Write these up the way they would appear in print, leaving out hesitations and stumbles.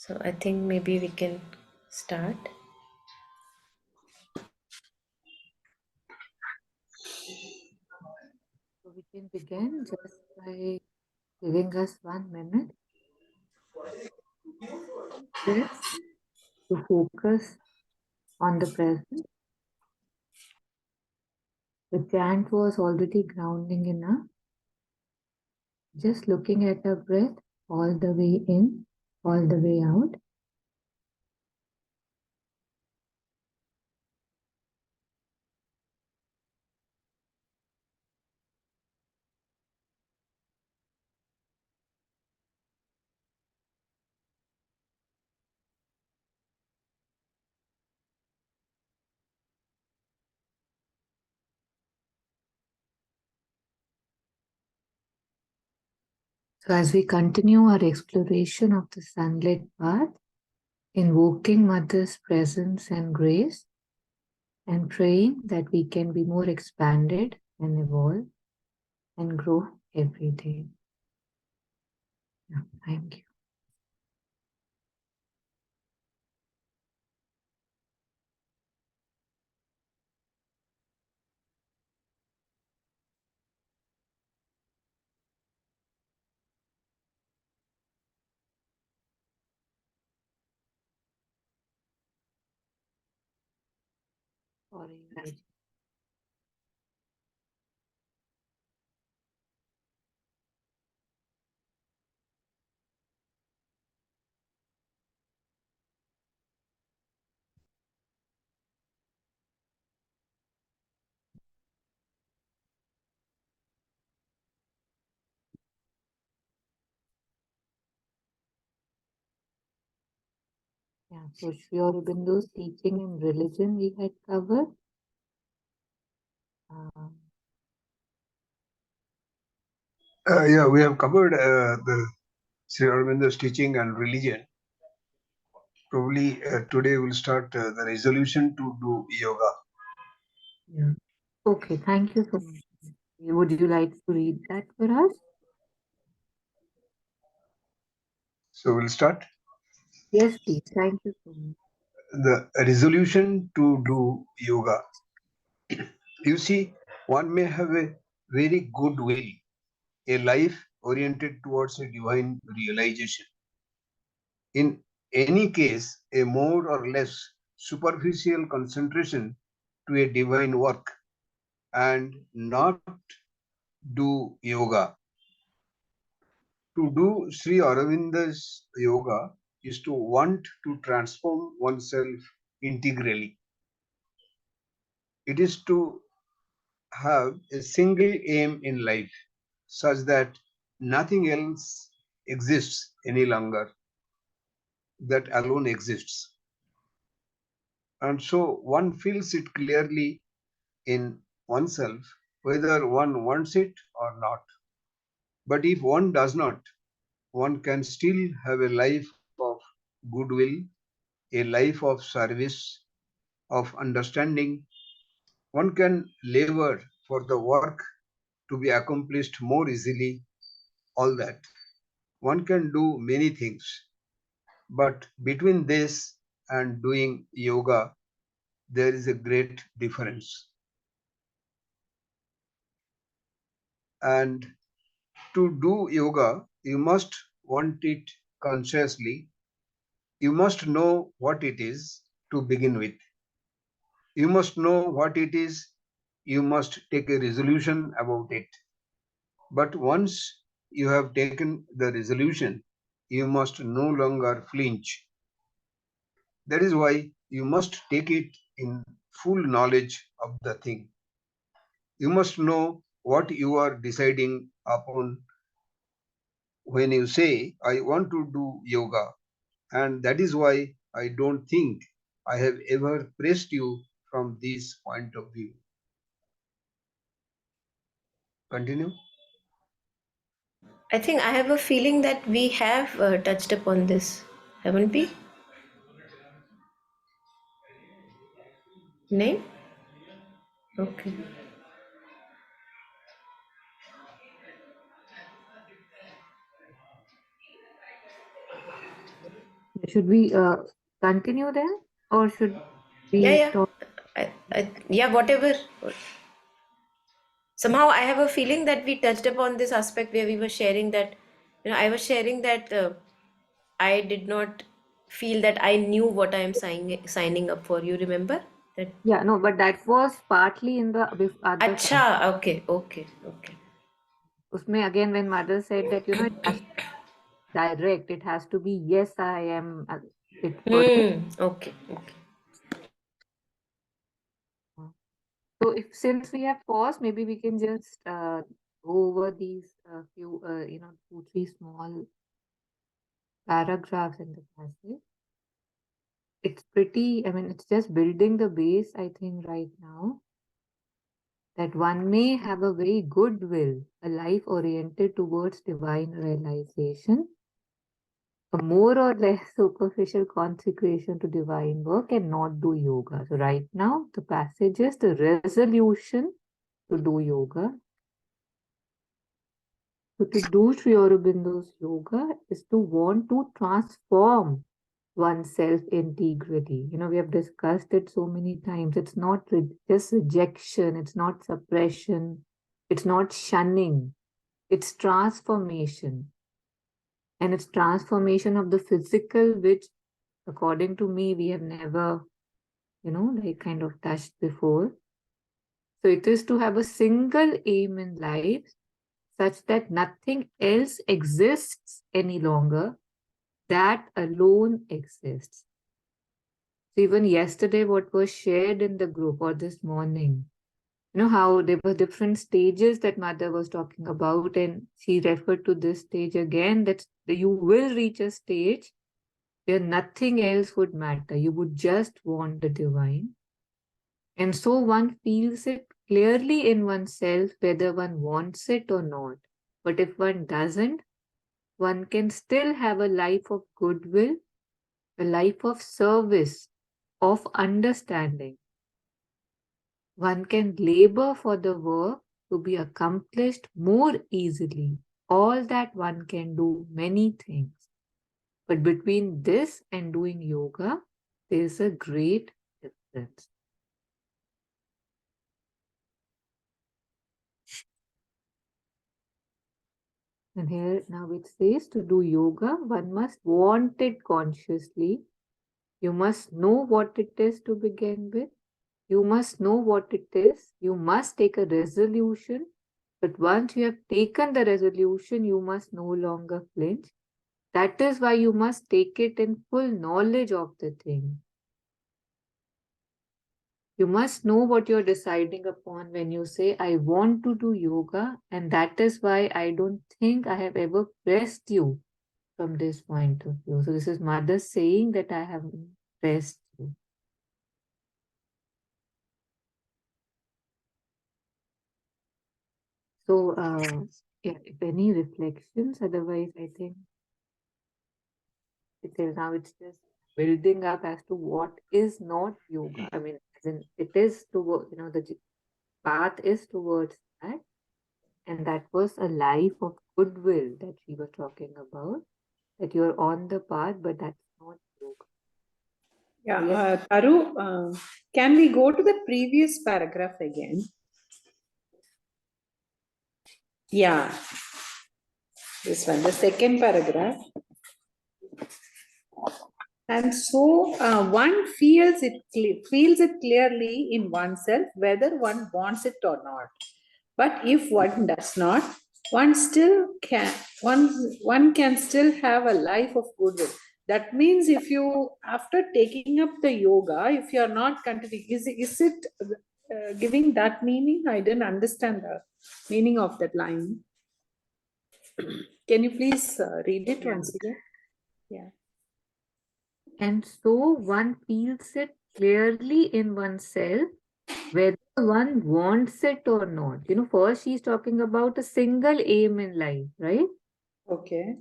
So I think maybe we can start. So we can begin just by giving us 1 minute just to focus on the present. The chant was already grounding enough. Just looking at our breath all the way in, all the way out. So as we continue our exploration of the sunlit path, invoking Mother's presence and grace, and praying that we can be more expanded and evolve and grow every day. Yeah, thank you. Sorry, Raj. Yeah, so Sri Aurobindo's teaching in religion we had covered. Yeah, we have covered the Sri Aurobindo's teaching and religion. Probably today we'll start the resolution to do yoga. Yeah. Okay, thank you so much. Would you like to read that for us? So we'll start Yes, please. Thank you so much. the resolution to do yoga. You see, one may have a very good will, a life oriented towards a divine realization. In any case, a more or less superficial concentration to a divine work and not do yoga. To do Sri Aurobindo's yoga is to want to transform oneself integrally. It is to have a single aim in life such that nothing else exists any longer, that alone exists. And so one feels it clearly in oneself whether one wants it or not. But if one does not, one can still have a life of goodwill, a life of service, of understanding. One can labor for the work to be accomplished more easily, all that. One can do many things, but between this and doing yoga, there is a great difference. And to do yoga, you must want it consciously. You must know what it is to begin with. You must know what it is. You must take a resolution about it. But once you have taken the resolution, you must no longer flinch. That is why you must take it in full knowledge of the thing. You must know what you are deciding upon when you say, I want to do yoga. And that is why I don't think I have ever pressed you from this point of view. Continue. I think I have a feeling that we have touched upon this, haven't we? No? Okay. Should we continue then, or should we Yeah. stop? Yeah, whatever. Somehow I have a feeling that we touched upon this aspect where we were sharing that, I was sharing that I did not feel that I knew what I am signing up for. You remember that? Yeah, no, but that was partly in the other Acha, part. okay. Usme again, when mother said that, it has to be direct, it has to be yes, I am fit for it. Okay. So if since we have paused, maybe we can just go over these few, 2, 3 small paragraphs in the passage. It's pretty, I mean, it's just building the base, I think, right now, that one may have a very good will, a life oriented towards divine realization, a more or less superficial consecration to divine work, and not do yoga. So right now, the passage is the resolution to do yoga. So to do Sri Aurobindo's yoga is to want to transform oneself integrally. We have discussed it so many times. It's not just rejection, it's not suppression, it's not shunning, it's transformation. And it's transformation of the physical, which, according to me, we have never, kind of touched before. So it is to have a single aim in life such that nothing else exists any longer. That alone exists. So even yesterday, what was shared in the group or this morning, how there were different stages that mother was talking about, and she referred to this stage again, that you will reach a stage where nothing else would matter. You would just want the divine. And so one feels it clearly in oneself, whether one wants it or not. But if one doesn't, one can still have a life of goodwill, a life of service, of understanding. One can labor for the work to be accomplished more easily. All that one can do many things. But between this and doing yoga, there is a great difference. And here now it says, to do yoga, one must want it consciously. You must know what it is to begin with. You must know what it is. You must take a resolution. But once you have taken the resolution, you must no longer flinch. That is why you must take it in full knowledge of the thing. You must know what you're deciding upon when you say, I want to do yoga, and that is why I don't think I have ever pressed you from this point of view. So this is mother saying that I have pressed you. So, yeah, if any reflections, otherwise I think now it's just building up as to what is not yoga. I mean, it is toward, the path is towards that. And that was a life of goodwill that we were talking about, that you're on the path, but that's not yoga. Yeah, Yes. Taru, can we go to the previous paragraph again? Yeah, this one, the second paragraph. And so one feels it clearly in oneself whether one wants it or not. But if one does not, one still can one can still have a life of goodwill. That means if you, after taking up the yoga, if you are not continuing, is it giving that meaning? I didn't understand the meaning of that line. Can you please read it once again? Yeah. And so one feels it clearly in oneself whether one wants it or not. First she's talking about a single aim in life, right? Okay.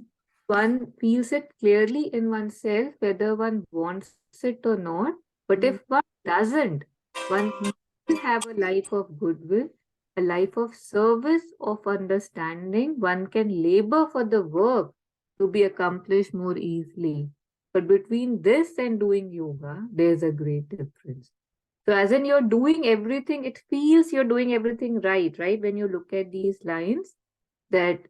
One feels it clearly in oneself whether one wants it or not. But if one doesn't, one will have a life of goodwill, a life of service, of understanding. One can labor for the work to be accomplished more easily. But between this and doing yoga, there's a great difference. So as in you're doing everything, it feels you're doing everything right, right? When you look at these lines, that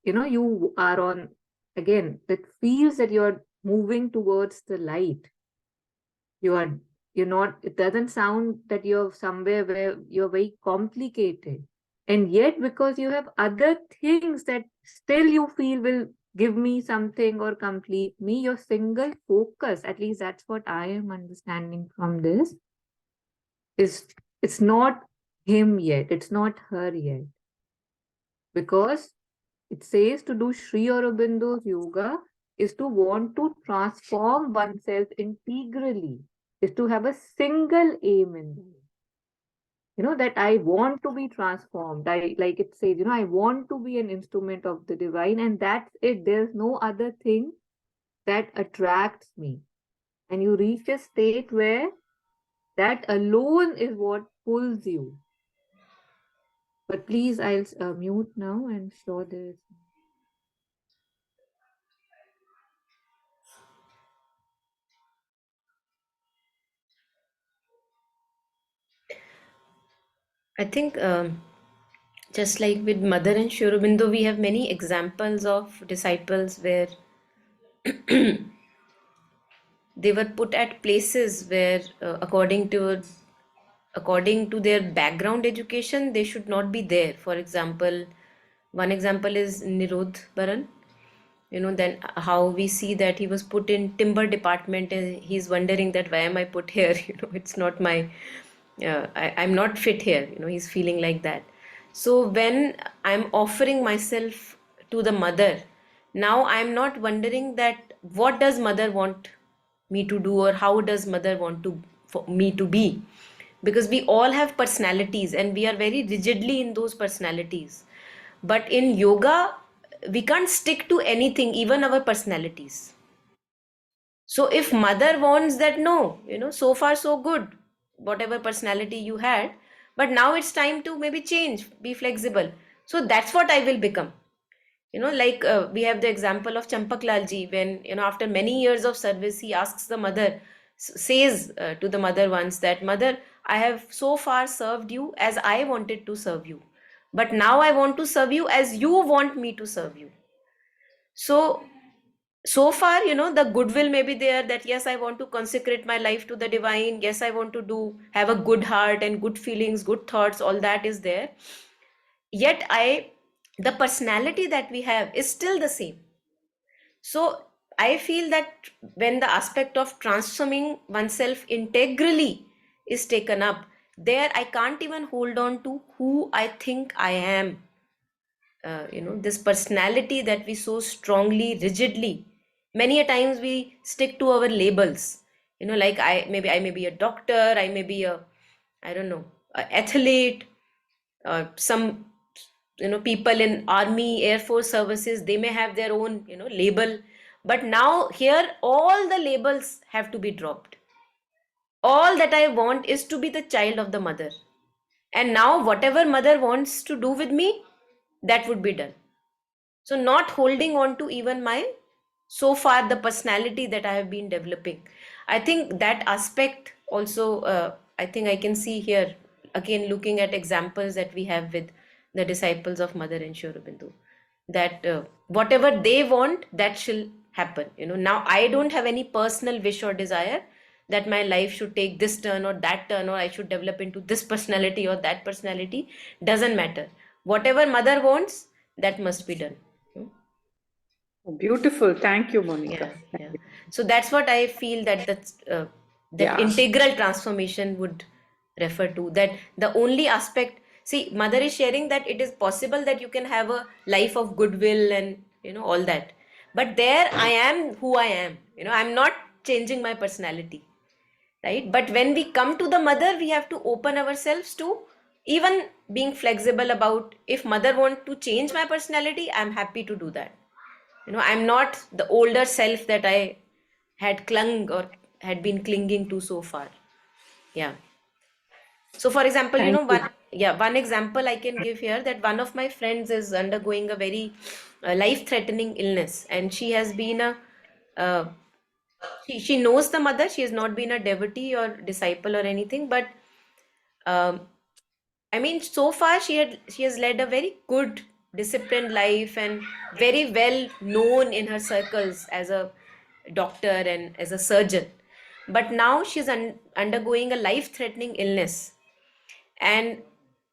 you are on, again, that feels that you're moving towards the light. You're not, it doesn't sound that you're somewhere where you're very complicated. And yet, because you have other things that still you feel will give me something or complete me, your single focus, at least that's what I am understanding from this, is it's not him yet, it's not her yet. Because it says to do Sri Aurobindo's yoga is to want to transform oneself integrally, is to have a single aim in life. That I want to be transformed. Like it says, I want to be an instrument of the divine, and that's it. There's no other thing that attracts me. And you reach a state where that alone is what pulls you. But please, I'll mute now. I'm sure there's. I think just like with Mother and Sri Aurobindo, we have many examples of disciples where they were put at places where, according to their background education, they should not be there. For example, one example is Nirodh Baran. Then how we see that he was put in timber department, and he's wondering that why am I put here? It's not my, I'm not fit here. He's feeling like that. So when I'm offering myself to the mother, now I'm not wondering that what does mother want me to do, or how does mother want to for me to be, because we all have personalities and we are very rigidly in those personalities. But in yoga, we can't stick to anything, even our personalities. So if mother wants that, no, so far so good, whatever personality you had, but now it's time to maybe change, be flexible. So that's what I will become. Like we have the example of Champak Lalji, when, after many years of service, he asks the mother, says to the mother once that, Mother, I have so far served you as I wanted to serve you. But now I want to serve you as you want me to serve you. So far, the goodwill may be there that, yes, I want to consecrate my life to the divine. Yes, I want to have a good heart and good feelings, good thoughts, all that is there. Yet the personality that we have is still the same. So I feel that when the aspect of transforming oneself integrally is taken up, there I can't even hold on to who I think I am. This personality that we so strongly, rigidly, many a times we stick to our labels. Like I may be a doctor, I may be a, I don't know, a athlete, some people in army, air force services, they may have their own label. But now here all the labels have to be dropped. All that I want is to be the child of the mother, and now whatever mother wants to do with me, that would be done. So not holding on to even my, so far, the personality that I have been developing. I think that aspect also, I think I can see here, again looking at examples that we have with the disciples of Mother and Sri Aurobindo, that whatever they want, that shall happen. Now I don't have any personal wish or desire that my life should take this turn or that turn, or I should develop into this personality or that personality. Doesn't matter. Whatever mother wants, that must be done. Beautiful. Thank you, Monica. Yeah. So that's what I feel that that Yeah. integral transformation would refer to. That the only aspect, see, mother is sharing that it is possible that you can have a life of goodwill and all that. But there I am who I am. I'm not changing my personality, right? But when we come to the mother, we have to open ourselves to even being flexible about, if mother want to change my personality, I'm happy to do that. I'm not the older self that I had clung or had been clinging to so far. Yeah. So for example, Thank you. one example I can give here, that one of my friends is undergoing a very life threatening illness, and she has been a She knows the mother. She has not been a devotee or disciple or anything, but um, I mean, so far she has led a very good, disciplined life and very well known in her circles as a doctor and as a surgeon. But now she's undergoing a life-threatening illness, and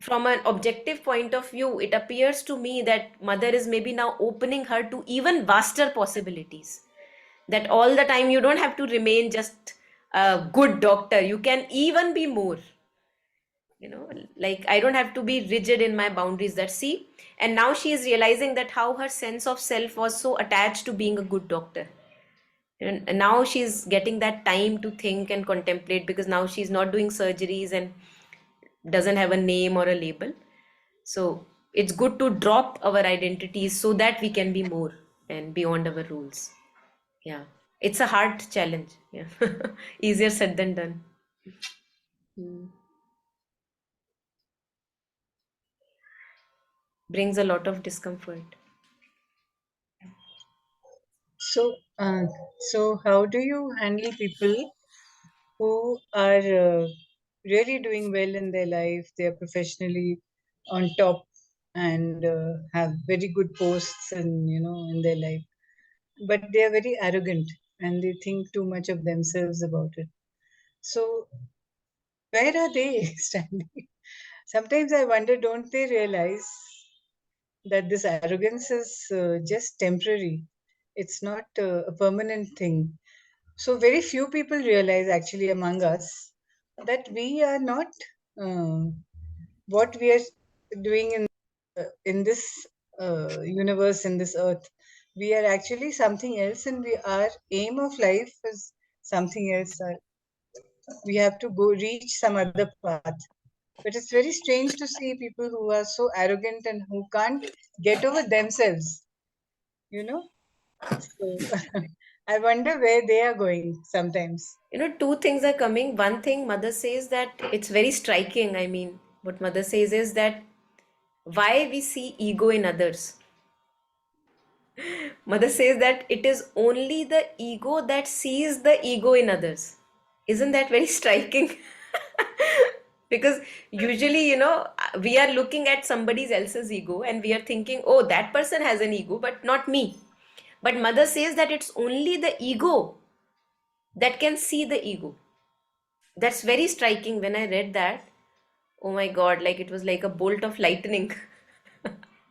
from an objective point of view, it appears to me that mother is maybe now opening her to even vaster possibilities. That all the time you don't have to remain just a good doctor. You can even be more, like I don't have to be rigid in my boundaries. That see, and now she is realizing that how her sense of self was so attached to being a good doctor, and now she's getting that time to think and contemplate, because now she's not doing surgeries and doesn't have a name or a label. So it's good to drop our identities so that we can be more and beyond our rules. Yeah, it's a hard challenge. Yeah, easier said than done. Hmm. Brings a lot of discomfort. So, so how do you handle people who are really doing well in their life? They are professionally on top and have very good posts and in their life, but they are very arrogant and they think too much of themselves about it. So, where are they standing? Sometimes I wonder, don't they realize that this arrogance is just temporary? It's not a permanent thing. So very few people realize actually among us that we are not uh, what we are doing in this universe, in this earth. We are actually something else, and our aim of life is something else. We have to go reach some other path. But it's very strange to see people who are so arrogant and who can't get over themselves. You know. So I wonder where they are going sometimes. Two things are coming. One thing, mother says that it's very striking. I mean, what mother says is that why we see ego in others. Mother says that it is only the ego that sees the ego in others. Isn't that very striking? Because usually, we are looking at somebody else's ego and we are thinking, oh, that person has an ego, but not me. But mother says that it's only the ego that can see the ego. That's very striking. When I read that, oh my God, like it was like a bolt of lightning.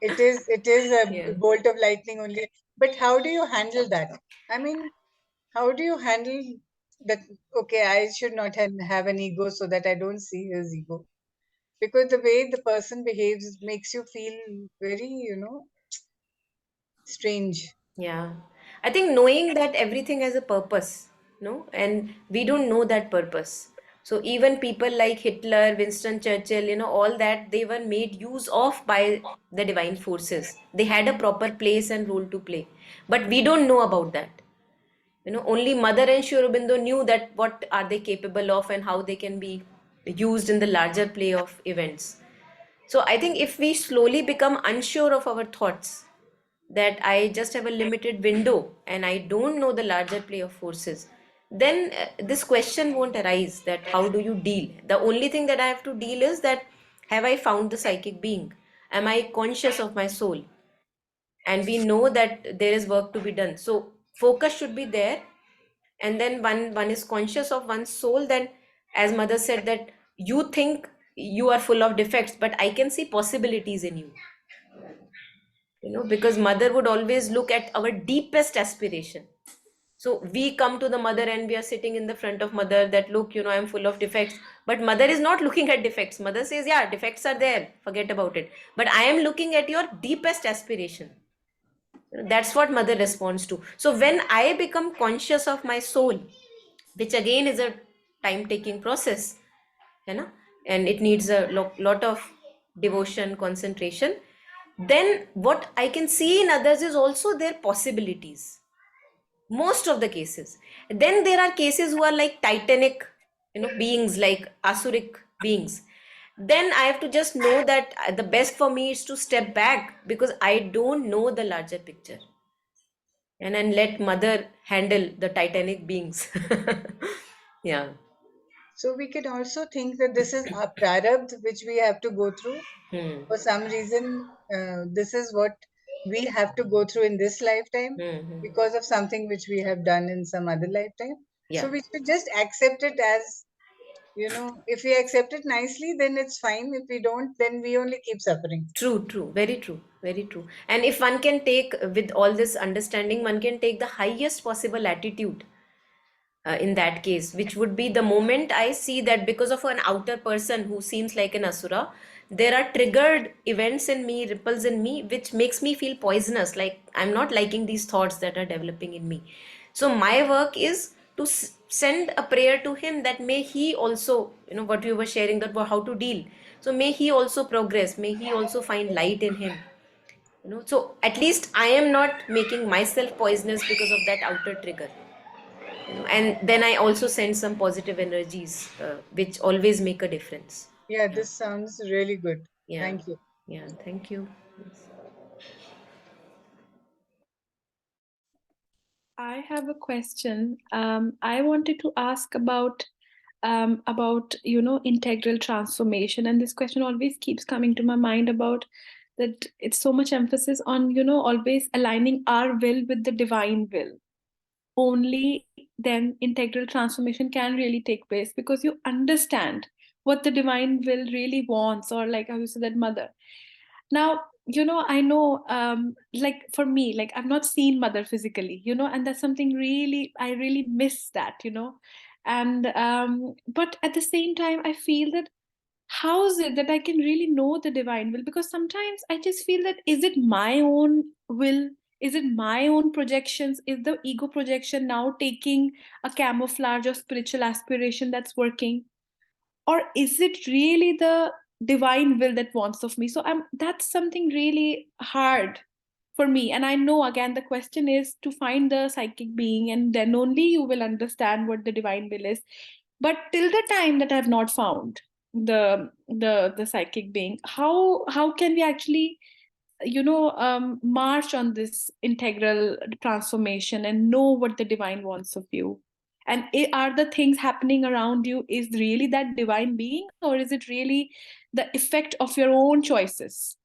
It is Yeah. a bolt of lightning only. But how do you handle that? I mean, how do you handle that? Okay, I should not have an ego so that I don't see his ego. Because the way the person behaves makes you feel very, strange. Yeah. I think knowing that everything has a purpose, no? And we don't know that purpose. So even people like Hitler, Winston Churchill, all that, they were made use of by the divine forces. They had a proper place and role to play. But we don't know about that. Only Mother and Sri Aurobindo knew that what are they capable of and how they can be used in the larger play of events. So I think if we slowly become unsure of our thoughts, that I just have a limited window and I don't know the larger play of forces, then this question won't arise that how do you deal? The only thing that I have to deal is that have I found the psychic being? Am I conscious of my soul? And we know that there is work to be done. So focus should be there, and then one is conscious of one's soul. Then, as mother said, that you think you are full of defects, but I can see possibilities in you. Because mother would always look at our deepest aspiration. So we come to the mother and we are sitting in the front of mother that look, I'm full of defects. But mother is not looking at defects. Mother says, yeah, defects are there, forget about it. But I am looking at your deepest aspiration. That's what mother responds to. So when I become conscious of my soul, which again is a time taking process, and it needs a lot of devotion, concentration, then what I can see in others is also their possibilities, most of the cases. Then there are cases who are like titanic, beings, like asuric beings. Then I have to just know that the best for me is to step back, because I don't know the larger picture. and then let mother handle the Titanic beings. Yeah. So we can also think that this is our prarabdh which we have to go through. Hmm. For some reason, this is what we have to go through in this lifetime Hmm. because of something which we have done in some other lifetime. Yeah. So we should just accept it as, if we accept it nicely, then it's fine. If we don't, then we only keep suffering. True, true, very true, very true. And if one can take, with all this understanding, one can take the highest possible attitude in that case, which would be the moment I see that because of an outer person who seems like an asura, there are triggered events in me, ripples in me, which makes me feel poisonous. Like I'm not liking these thoughts that are developing in me. So my work is to send a prayer to him that may he also, what you were sharing, that how to deal. So may he also progress. May he also find light in him. So at least I am not making myself poisonous because of that outer trigger. And then I also send some positive energies, which always make a difference. Yeah, Yeah, this sounds really good. yeah, Thank you. yeah. Thank you. Yes. I have a question. I wanted to ask about integral transformation, and this question always keeps coming to my mind about that. It's so much emphasis on always aligning our will with the divine will. Only then integral transformation can really take place because you understand what the divine will really wants, or like how you said that mother. Now, I know, like for me, like I've not seen mother physically, and that's something really, I really miss that. And but at the same time, I feel that how is it that I can really know the divine will? Because sometimes I just feel that, is it my own will? Is it my own projections? Is the ego projection now taking a camouflage of spiritual aspiration that's working? Or is it really the divine will that wants of me? So that's something really hard for me. And I know, again, the question is to find the psychic being, and then only you will understand what the divine will is. But till the time that I've not found the psychic being, how can we actually march on this integral transformation and know what the divine wants of you? And are the things happening around you is really that divine being, or is it really the effect of your own choices?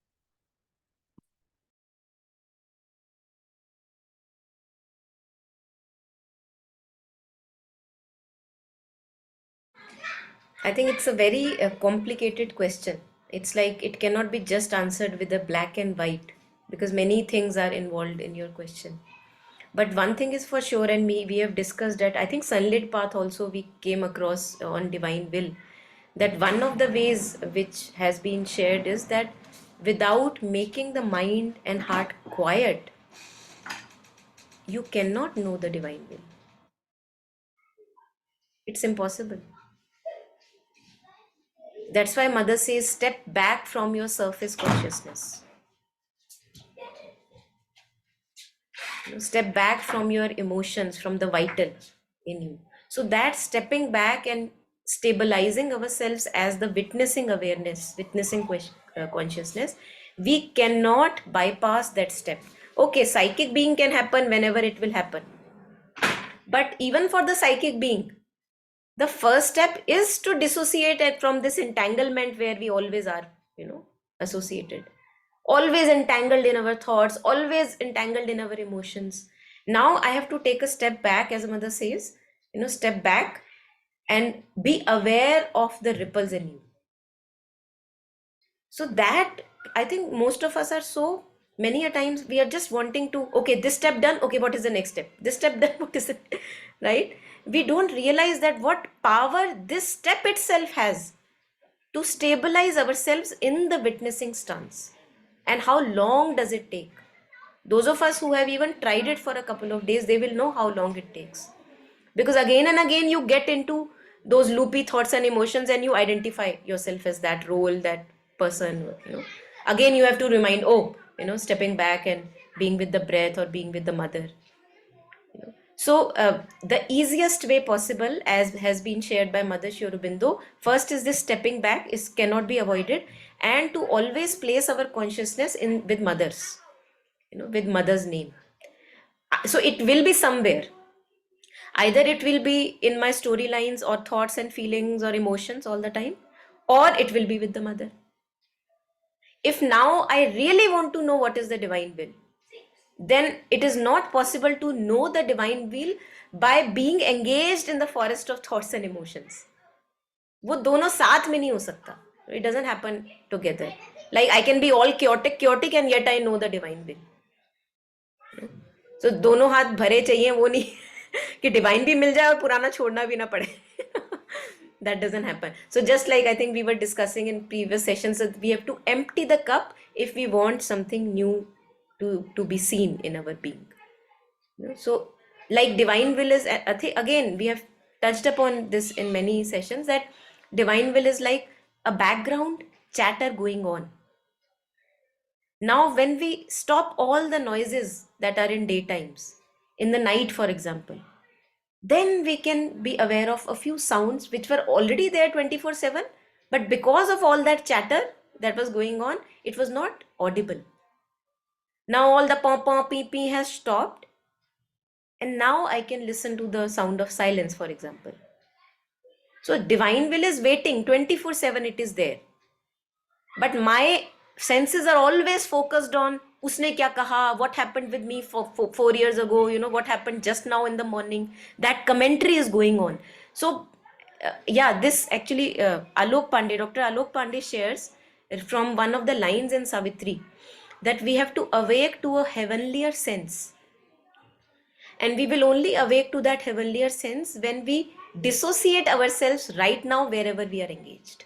I think it's a very complicated question. It's like it cannot be just answered with a black and white, because many things are involved in your question. But one thing is for sure, and we have discussed that. I think Sunlit Path also we came across on divine will. That one of the ways which has been shared is that without making the mind and heart quiet, you cannot know the divine will. It's impossible. That's why Mother says step back from your surface consciousness. Step back from your emotions, from the vital in you. So that stepping back and stabilizing ourselves as the witnessing awareness, witnessing consciousness, we cannot bypass that step. Okay, psychic being can happen whenever it will happen. But even for the psychic being, the first step is to dissociate it from this entanglement where we always are, associated, always entangled in our thoughts, always entangled in our emotions. Now I have to take a step back, as Mother says, step back and be aware of the ripples in you. So that, I think most of us are so, many a times we are just wanting to, okay, this step done, okay, what is the next step? This step done, what is it? Right? We don't realize that what power this step itself has to stabilize ourselves in the witnessing stance. And how long does it take? Those of us who have even tried it for a couple of days, they will know how long it takes. Because again and again you get into those loopy thoughts and emotions, and you identify yourself as that role, that person. Again you have to remind, oh, stepping back and being with the breath or being with the mother. So the easiest way possible, as has been shared by Mother Aurobindo, first is this stepping back is cannot be avoided, and to always place our consciousness in with mothers, with mother's name. So it will be somewhere. Either it will be in my storylines or thoughts and feelings or emotions all the time, or it will be with the mother. If now I really want to know what is the divine will, then it is not possible to know the divine will by being engaged in the forest of thoughts and emotions. वो दोनों साथ में नहीं हो सकता. It doesn't happen together. Like I can be all chaotic and yet I know the divine will. So दोनों हाथ भरे चाहिए, वो नहीं कि divine भी मिल जाए और पुराना छोड़ना भी ना पड़े. That doesn't happen. So just like I think we were discussing in previous sessions, that we have to empty the cup if we want something new to be seen in our being. So like divine will is, I think again we have touched upon this in many sessions, that divine will is like a background chatter going on. Now when we stop all the noises that are in daytimes, in the night for example, then we can be aware of a few sounds which were already there 24/7, but because of all that chatter that was going on, it was not audible. Now all the pom pom pee pee has stopped, and now I can listen to the sound of silence, for example. So divine will is waiting 24/7, it is there. But my senses are always focused on usne kya kaha, what happened with me for 4 years ago, what happened just now in the morning. That commentary is going on. So yeah, this actually Dr. Alok Pandey shares from one of the lines in Savitri, that we have to awake to a heavenlier sense. And we will only awake to that heavenlier sense when we dissociate ourselves right now wherever we are engaged.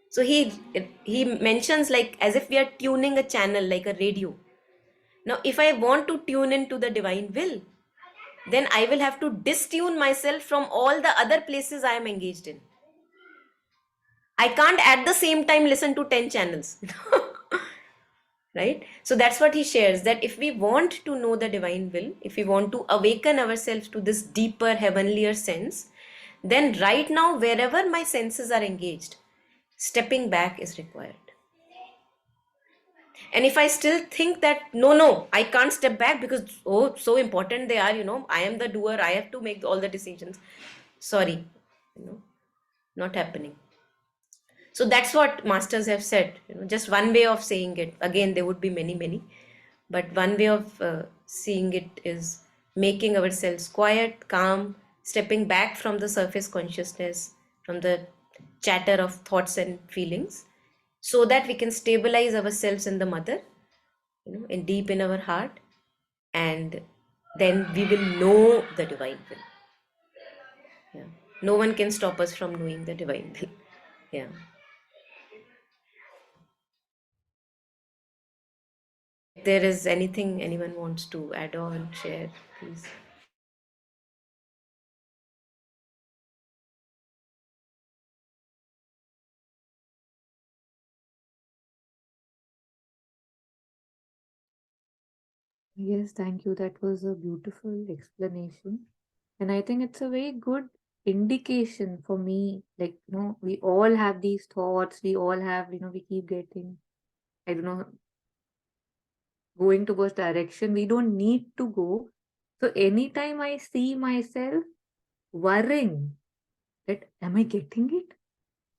So he mentions like as if we are tuning a channel like a radio. Now if I want to tune into the divine will, then I will have to distune myself from all the other places I am engaged in. I can't at the same time listen to 10 channels. Right? So that's what he shares, that if we want to know the divine will, if we want to awaken ourselves to this deeper heavenlier sense, then right now wherever my senses are engaged, stepping back is required. And if I still think that no, I can't step back because so important they are, I am the doer, I have to make all the decisions, sorry, not happening. So that's what masters have said, just one way of saying it. Again, there would be many, but one way of seeing it is making ourselves quiet, calm, stepping back from the surface consciousness, from the chatter of thoughts and feelings, so that we can stabilize ourselves in the mother, in deep in our heart, and then we will know the divine will. Yeah. No one can stop us from knowing the divine will. Yeah. If there is anything anyone wants to add on, share, please. Yes, thank you. That was a beautiful explanation. And I think it's a very good indication for me. Like, we all have these thoughts, we all have, we keep getting, I don't know, going towards direction we don't need to go. So anytime I see myself worrying that am I getting it,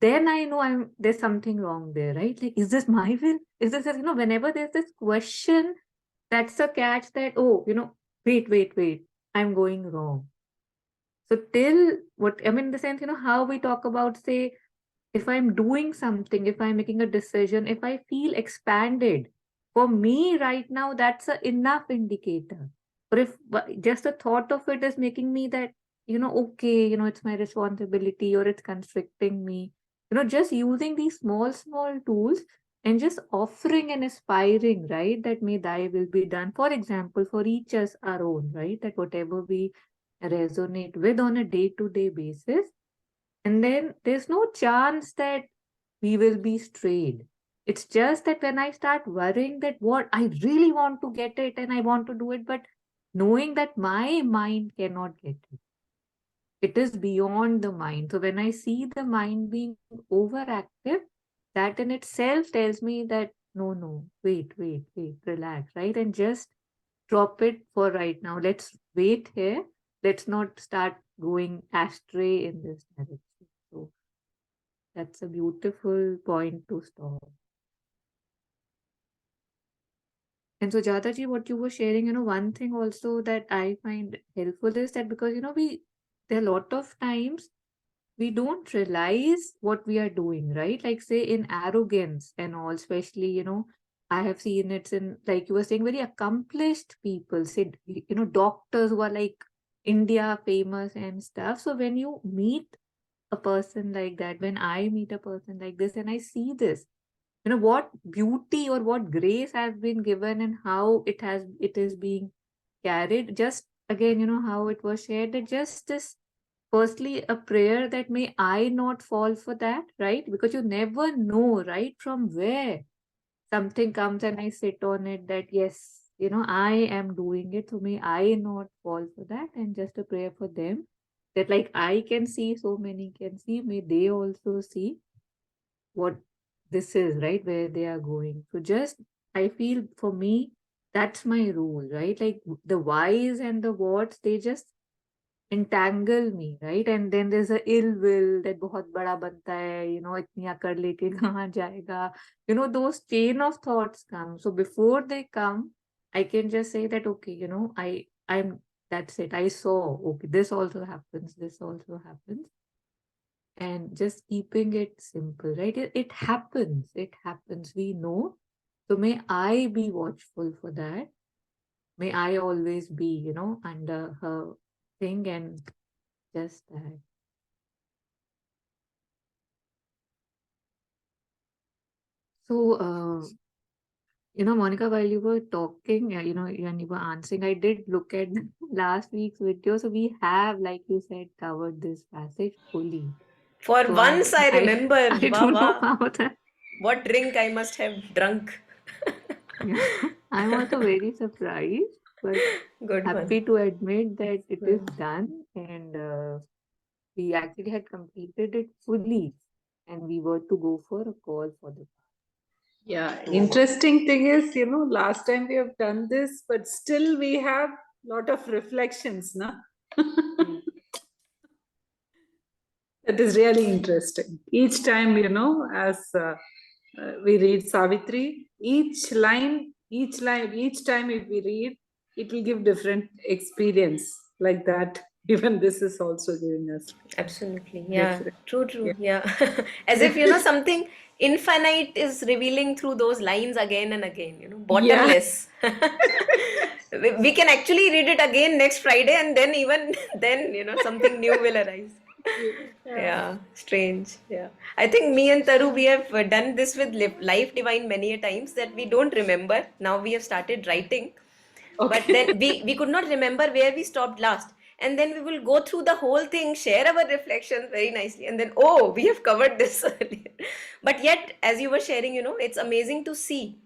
then I know there's something wrong there, right? Like, is this my will? Is this, whenever there's this question, that's a catch that, wait, I'm going wrong. So till what, I mean, in the sense, how we talk about, say, if I'm doing something, if I'm making a decision, if I feel expanded, for me right now, that's a enough indicator. Or if just the thought of it is making me that, okay, it's my responsibility or it's constricting me, just using these small tools and just offering and aspiring, right, that may thy will be done. For example, for each us our own, right, that whatever we resonate with on a day-to-day basis, and then there's no chance that we will be strayed. It's just that when I start worrying that what I really want to get it and I want to do it, but knowing that my mind cannot get it, it is beyond the mind. So when I see the mind being overactive, that in itself tells me that no, wait, relax, right? And just drop it for right now. Let's wait here. Let's not start going astray in this direction. So that's a beautiful point to stop. And so, Jataji, what you were sharing, one thing also that I find helpful is that because, there are a lot of times we don't realize what we are doing, right? Like, say, in arrogance and all, especially, I have seen it in, like you were saying, very accomplished people, say, doctors who are like India famous and stuff. So, when you meet a person like that, when I meet a person like this, and I see this, what beauty or what grace has been given and how it is being carried. Just again, how it was shared, that just this firstly a prayer that may I not fall for that, right? Because you never know, right, from where something comes, and I sit on it that yes, I am doing it, so may I not fall for that. And just a prayer for them that like I can see, so many can see, may they also see what this is, right, where they are going. So just I feel for me that's my rule, right? Like the whys and the whats, they just entangle me, right? And then there's a ill will that बहुत बड़ा बनता है, इतनी अकड़ लेके कहाँ जाएगा, those chain of thoughts come. So before they come, I can just say that okay, I'm that's it, I saw, okay, this also happens, this also happens. And just keeping it simple, right? It happens, we know. So may I be watchful for that. May I always be, under her thing, and just that. So, Monica, while you were talking, and you were answering, I did look at last week's video. So we have, like you said, covered this passage fully. For So once, I remember. I Wow, don't know wow. how that. What drink I must have drunk. Yeah, I'm also very surprised, but Good one. happy to admit that it is done, and we actually had completed it fully, and we were to go for a call for the. Yeah, interesting thing is, last time we have done this, but still we have lot of reflections, na? That is really interesting. Each time, as we read Savitri, each time if we read, it will give different experience like that. Even this is also giving us Absolutely. Yeah. different. True. Yeah. As if, something infinite is revealing through those lines again and again, bottomless. We can actually read it again next Friday, and then even then, something new will arise. Yeah, strange. Yeah. I think me and Taru, we have done this with Life Divine many a times that we don't remember. Now we have started writing. But then we could not remember where we stopped last. And then we will go through the whole thing, share our reflections very nicely, and then, oh, we have covered this earlier. But yet, as you were sharing, it's amazing to see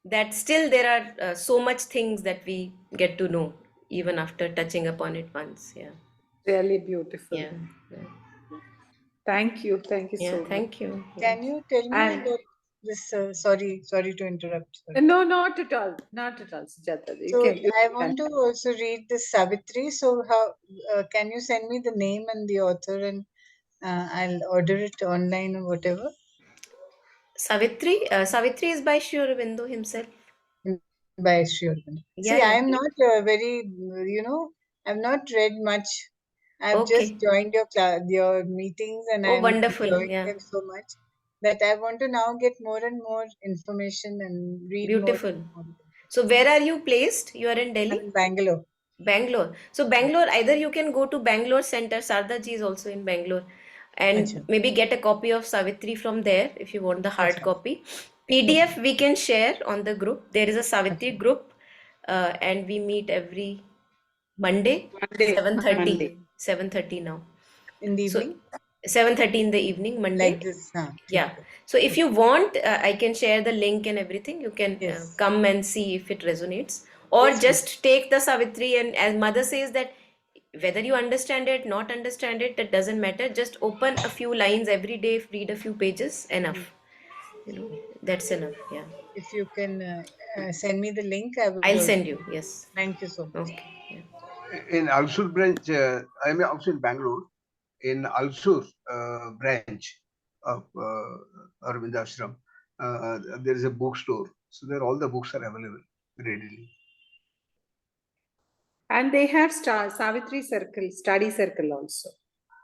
that still there are so much things that we get to know even after touching upon it once. Yeah. Really beautiful. Yeah. Thank you so Yeah. much. Thank you. Can you tell me And- about this? Sorry to interrupt. Sorry. No, not at all, Sujata. So I want to also read this Savitri. So how can you send me the name and the author, and I'll order it online or whatever. Savitri is by Sri Aurobindo himself. By Sri Aurobindo. See, Yeah. I am not very, I've not read much. I've just Okay. joined your meetings, and Oh, I'm wonderful. enjoying Yeah. them so much that I want to now get more and more information and read more. Beautiful. So where are you placed? You are in I'm Delhi? in Bangalore. Bangalore. So Bangalore, either you can go to Bangalore Center, Sarda ji is also in Bangalore, and Acha. maybe get a copy of Savitri from there if you want the hard Acha. copy. PDF we can share on the group. There is a Savitri Acha. group, and we meet every Monday, Monday. 7:30. 7:30 now. In the So evening, 7:30 in the evening, Monday. like this. Yeah. So if you want, I can share the link and everything. You can Yes. come and see if it resonates, or Yes, just take the Savitri, and as Mother says that whether you understand it, not understand it, that doesn't matter. Just open a few lines every day, read a few pages, enough. That's enough. Yeah. if you can send me the link. I would I'll also. send you. Yes. Thank you so much. Okay. Yeah. In Alsur branch, I am also in Bangalore. In Alsur branch of Aurobindo Ashram, there is a bookstore. So there all the books are available readily. And they have Savitri Circle, study circle also.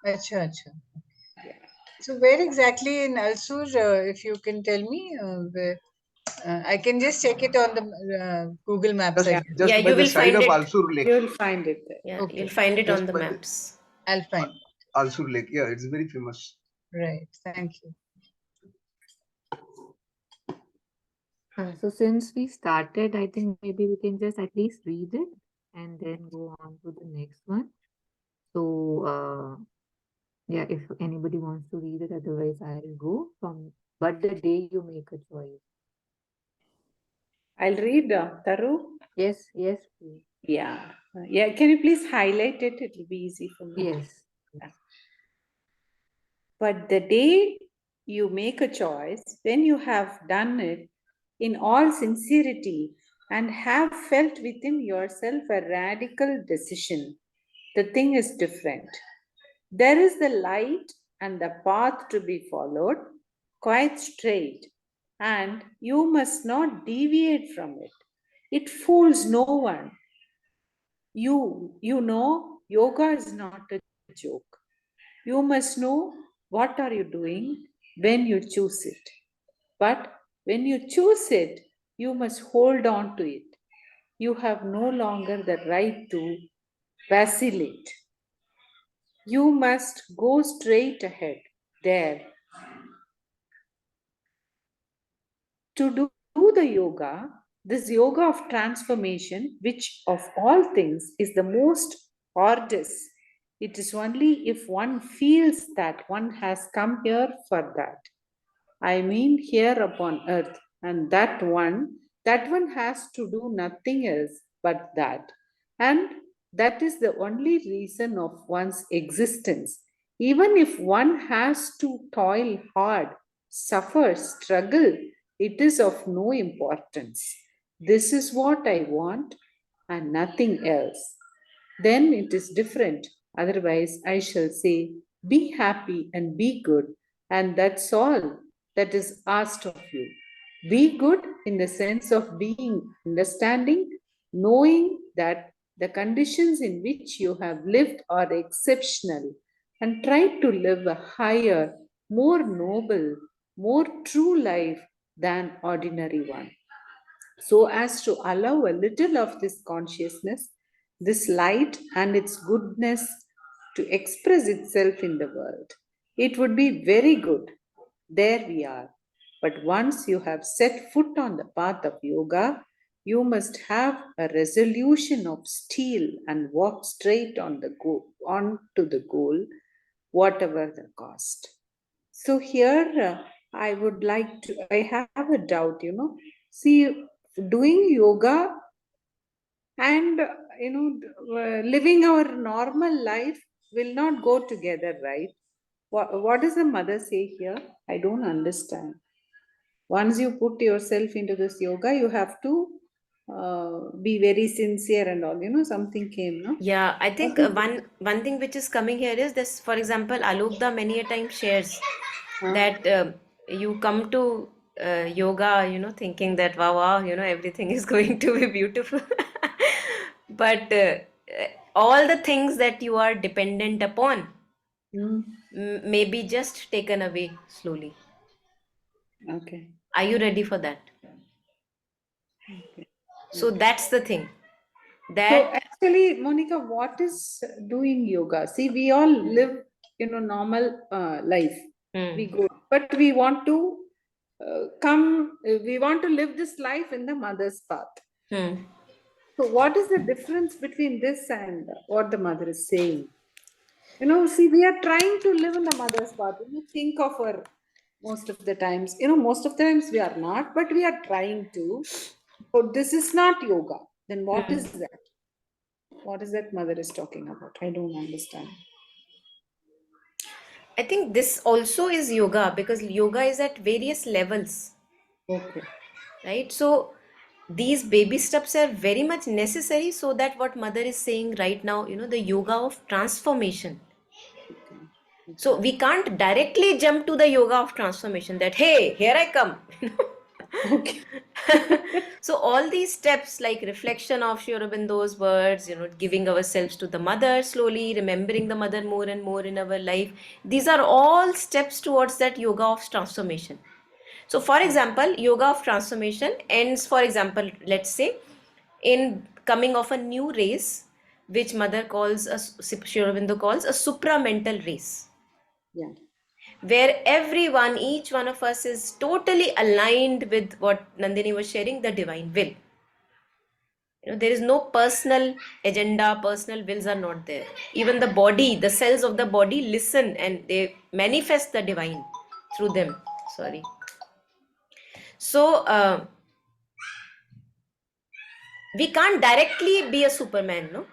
Acha, acha. So where exactly in Alsur, if you can tell me, where, I can just check it on the Google Maps, I Just, guess. just Yeah, by you the will side find of it. Alsur Lake. You'll find it there. Yeah, Okay. you'll find it Just on the by the- maps. I'll find. Alsur Lake. Yeah, it's very famous. Right. Thank you. So since we started, I think maybe we can just at least read it and then go on to the next one. So yeah, if anybody wants to read it, otherwise I'll go from but the day you make a choice. I'll read, Taru. Yes, please. Yeah. Yeah. Can you please highlight it? It'll be easy for me. Yes. But the day you make a choice, when you have done it in all sincerity and have felt within yourself a radical decision, the thing is different. There is the light and the path to be followed, quite straight, and you must not deviate from it. It fools no one. You know, yoga is not a joke. You must know what are you doing when you choose it. But when you choose it, you must hold on to it. You have no longer the right to vacillate. You must go straight ahead there. To do the yoga, this yoga of transformation, which of all things is the most arduous, it is only if one feels that one has come here for that. I mean, here upon earth, and that one has to do nothing else but that. And that is the only reason of one's existence. Even if one has to toil hard, suffer, struggle, it is of no importance. This is what I want and nothing else. Then it is different. Otherwise, I shall say, be happy and be good, and that's all that is asked of you. Be good in the sense of being understanding, knowing that the conditions in which you have lived are exceptional, and try to live a higher, more noble, more true life than ordinary one, so as to allow a little of this consciousness, this light and its goodness to express itself in the world. It would be very good. There we are. But once you have set foot on the path of yoga, you must have a resolution of steel and walk straight on to the goal, whatever the cost. So here I would like to, I have a doubt, see, doing yoga and, living our normal life will not go together, right? What does the mother say here? I don't understand. Once you put yourself into this yoga, you have to be very sincere and all, something came, no? Yeah, I think What is one thing which is coming here is this. For example, Alokda many a time shares Huh? that you come to yoga, thinking that wow, everything is going to be beautiful, but all the things that you are dependent upon Hmm. may be just taken away slowly. Okay. Are you ready for that? Okay. So that's the thing. So That actually, Monica, what is doing yoga? See, we all live, normal life. We go, but we want to we want to live this life in the mother's path. hmm. So what is the difference between this and what the mother is saying? See, we are trying to live in the mother's path. We think of her most of the times. Most of the times we are not, but we are trying to. So this is not yoga. Then what is that? What is that mother is talking about? I don't understand. I think this also is yoga because yoga is at various levels, Okay. right? So these baby steps are very much necessary, so that what mother is saying right now, the yoga of transformation. Okay. So we can't directly jump to the yoga of transformation that, hey, here I come. Okay. So all these steps like reflection of Sri Aurobindo's words, giving ourselves to the mother slowly, remembering the mother more and more in our life, these are all steps towards that yoga of transformation. So for example, yoga of transformation ends, for example, let's say, in coming of a new race, which mother calls, Sri Aurobindo calls a supramental race, Yeah. where everyone, each one of us is totally aligned with what Nandini was sharing, the divine will. There is no personal agenda, personal wills are not there. Even the body, the cells of the body listen and they manifest the divine through them. Sorry. So, we can't directly be a Superman, no?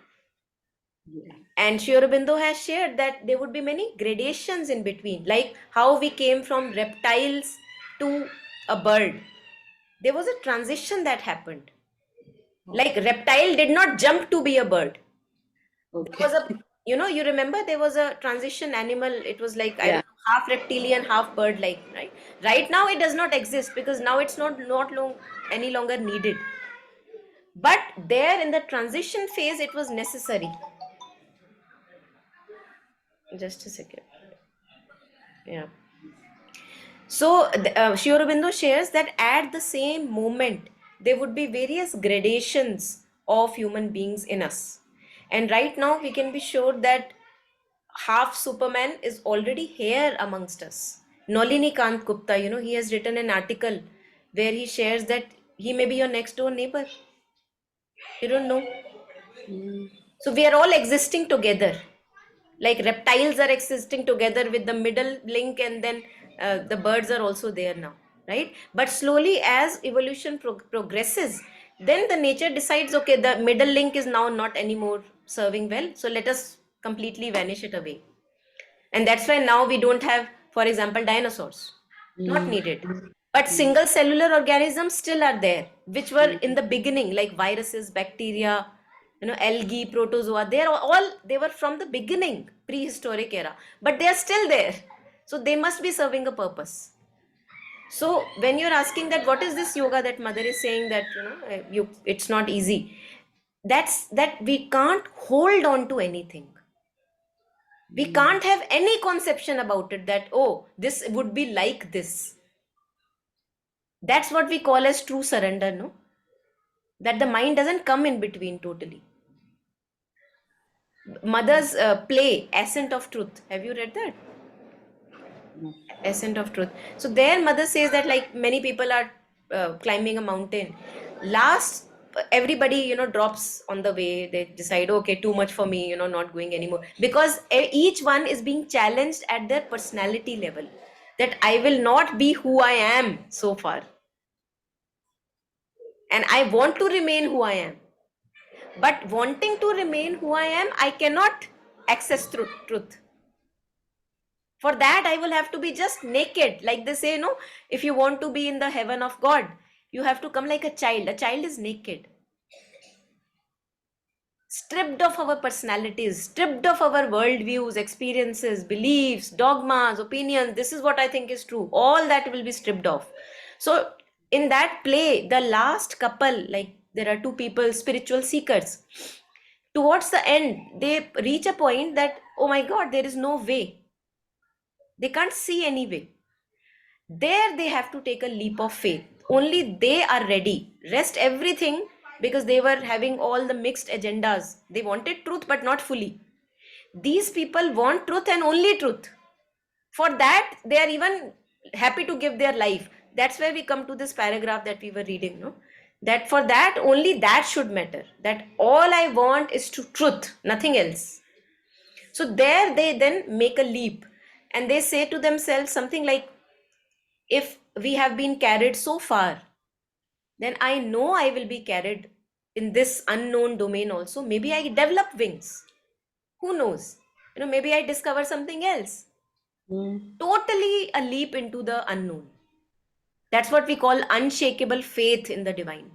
Yeah. And Sri Aurobindo has shared that there would be many gradations in between, like how we came from reptiles to a bird. There was a transition that happened. Like reptile did not jump to be a bird. There was Okay. a, you remember there was a transition animal. It was like, I Yeah. don't know, half reptilian, half bird like, right? Right now it does not exist because now it's not long, any longer needed. But there in the transition phase, it was necessary. Just a second. Yeah. So, Sri Aurobindo shares that at the same moment, there would be various gradations of human beings in us. And right now, we can be sure that half Superman is already here amongst us. Nolini Kant Gupta, he has written an article where he shares that he may be your next door neighbor. You don't know. Mm. So, we are all existing together. Like reptiles are existing together with the middle link, and then the birds are also there now, right? But slowly as evolution progresses, then the nature decides, okay, the middle link is now not anymore serving well, so let us completely vanish it away. And that's why now we don't have, for example, dinosaurs, not Mm. needed. But single cellular organisms still are there, which were in the beginning, like viruses, bacteria, algae, protozoa. They were from the beginning, prehistoric era, but they are still there. So they must be serving a purpose. So when you're asking that what is this yoga that mother is saying that it's not easy, that's that we can't hold on to anything. We can't have any conception about it that, oh, this would be like this. That's what we call as true surrender, no? That the mind doesn't come in between totally. Mother's play, Ascent of Truth. Have you read that? No. Ascent of Truth. So there mother says that like many people are climbing a mountain. Last, everybody, drops on the way. They decide, okay, too much for me, not going anymore. Because each one is being challenged at their personality level. That I will not be who I am so far. And I want to remain who I am. But wanting to remain who I am, I cannot access truth. For that, I will have to be just naked. Like they say, if you want to be in the heaven of God, you have to come like a child. A child is naked. Stripped of our personalities, stripped of our worldviews, experiences, beliefs, dogmas, opinions. This is what I think is true. All that will be stripped off. So, in that play, the last couple, like there are two people, spiritual seekers. Towards the end, they reach a point that, oh my God, there is no way. They can't see any way. There they have to take a leap of faith. Only they are ready. Rest everything, because they were having all the mixed agendas. They wanted truth, but not fully. These people want truth and only truth. For that, they are even happy to give their life. That's where we come to this paragraph that we were reading, no? That for that, only that should matter. That all I want is to truth, nothing else. So there they then make a leap and they say to themselves something like, if we have been carried so far, then I know I will be carried in this unknown domain also. Maybe I develop wings. Who knows? Maybe I discover something else. Mm. Totally a leap into the unknown. That's what we call unshakable faith in the divine.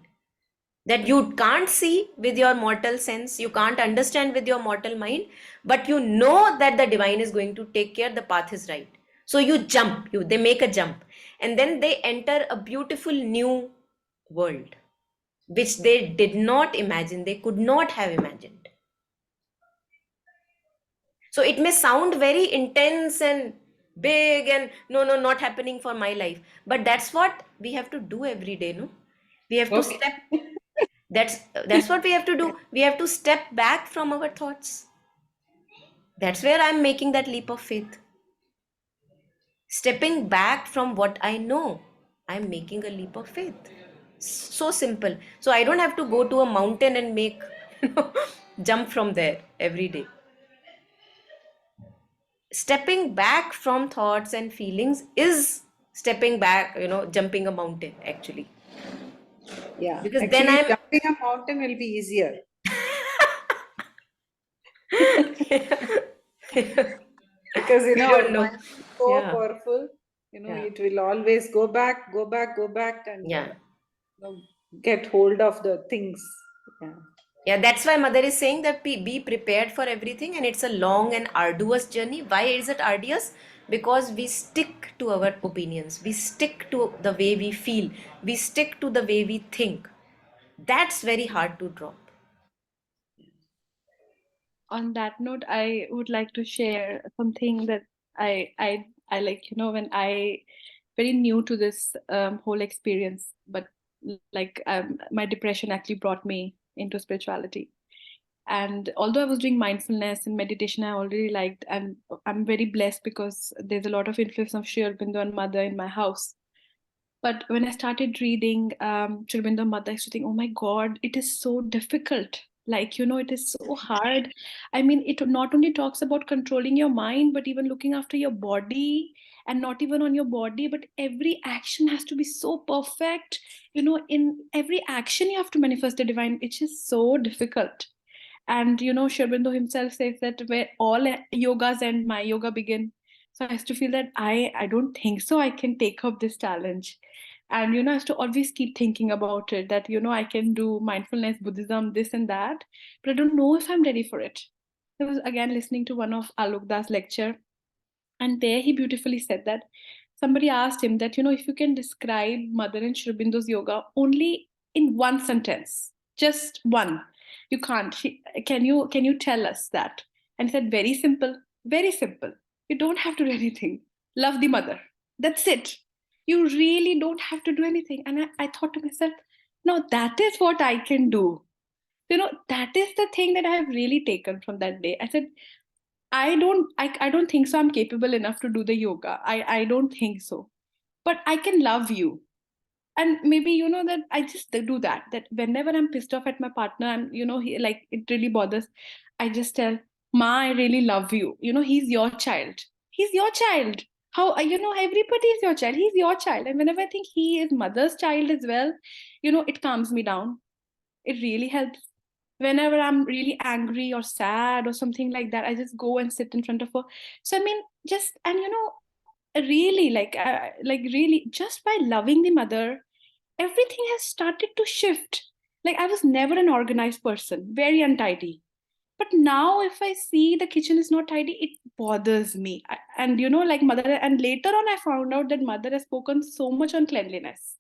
that you can't see with your mortal sense, you can't understand with your mortal mind, but you know that the divine is going to take care, the path is right. So you jump, they make a jump, and then they enter a beautiful new world, which they did not imagine, they could not have imagined. So it may sound very intense and big and no, no, not happening for my life, but that's what we have to do every day, no? We have to Okay. step, that's what we have to do. We have to step back from our thoughts. That's where I'm making that leap of faith. Stepping back from what I know, I'm making a leap of faith. So simple. So I don't have to go to a mountain and make jump from there every day. Stepping back from thoughts and feelings is stepping back, jumping a mountain actually. Yeah. Because then Actually, I'm jumping a mountain will be easier. Because, we our don't know. mind is so Yeah. powerful, Yeah. it will always go back, go back, go back, and Yeah. get hold of the things. Yeah. Yeah, that's why mother is saying that be prepared for everything, and it's a long and arduous journey. Why is it arduous? Because we stick to our opinions, we stick to the way we feel, we stick to the way we think. That's very hard to drop. On that note, I would like to share something that I like, when I very new to this whole experience, but like my depression actually brought me into spirituality. And although I was doing mindfulness and meditation, I already liked, and I'm very blessed because there's a lot of influence of Sri Aurobindo and Mother in my house. But when I started reading Sri Aurobindo Mother, I used to think, oh my God, it is so difficult. Like, it is so hard. I mean, it not only talks about controlling your mind, but even looking after your body, and not even on your body, but every action has to be so perfect. In every action, you have to manifest the divine, which is so difficult. And Sri Aurobindo himself says that where all yogas end, my yoga begin. So I used to feel that I don't think so I can take up this challenge. And I used to always keep thinking about it, that I can do mindfulness, Buddhism, this and that, but I don't know if I'm ready for it. I was again listening to one of Alok Das lecture, and there he beautifully said that somebody asked him that, if you can describe Mother and Sri Aurobindo's yoga only in one sentence, just one. You can't. Can you tell us that? And he said, very simple, very simple. You don't have to do anything. Love the mother. That's it. You really don't have to do anything. And I thought to myself, no, that is what I can do. That is the thing that I have really taken from that day. I said, I don't think so I'm capable enough to do the yoga. I don't think so. But I can love you. And maybe that I just do that whenever I'm pissed off at my partner, and he, like, it really bothers, I just tell, Ma, I really love you. He's your child. He's your child. How, everybody is your child. He's your child. And whenever I think he is Mother's child as well, it calms me down. It really helps. Whenever I'm really angry or sad or something like that, I just go and sit in front of her. So I mean, just, and really, like really, just by loving the mother, everything has started to shift. Like, I was never an organized person, very untidy, but now if I see the kitchen is not tidy, it bothers me. And like mother, and later on I found out that mother has spoken so much on cleanliness.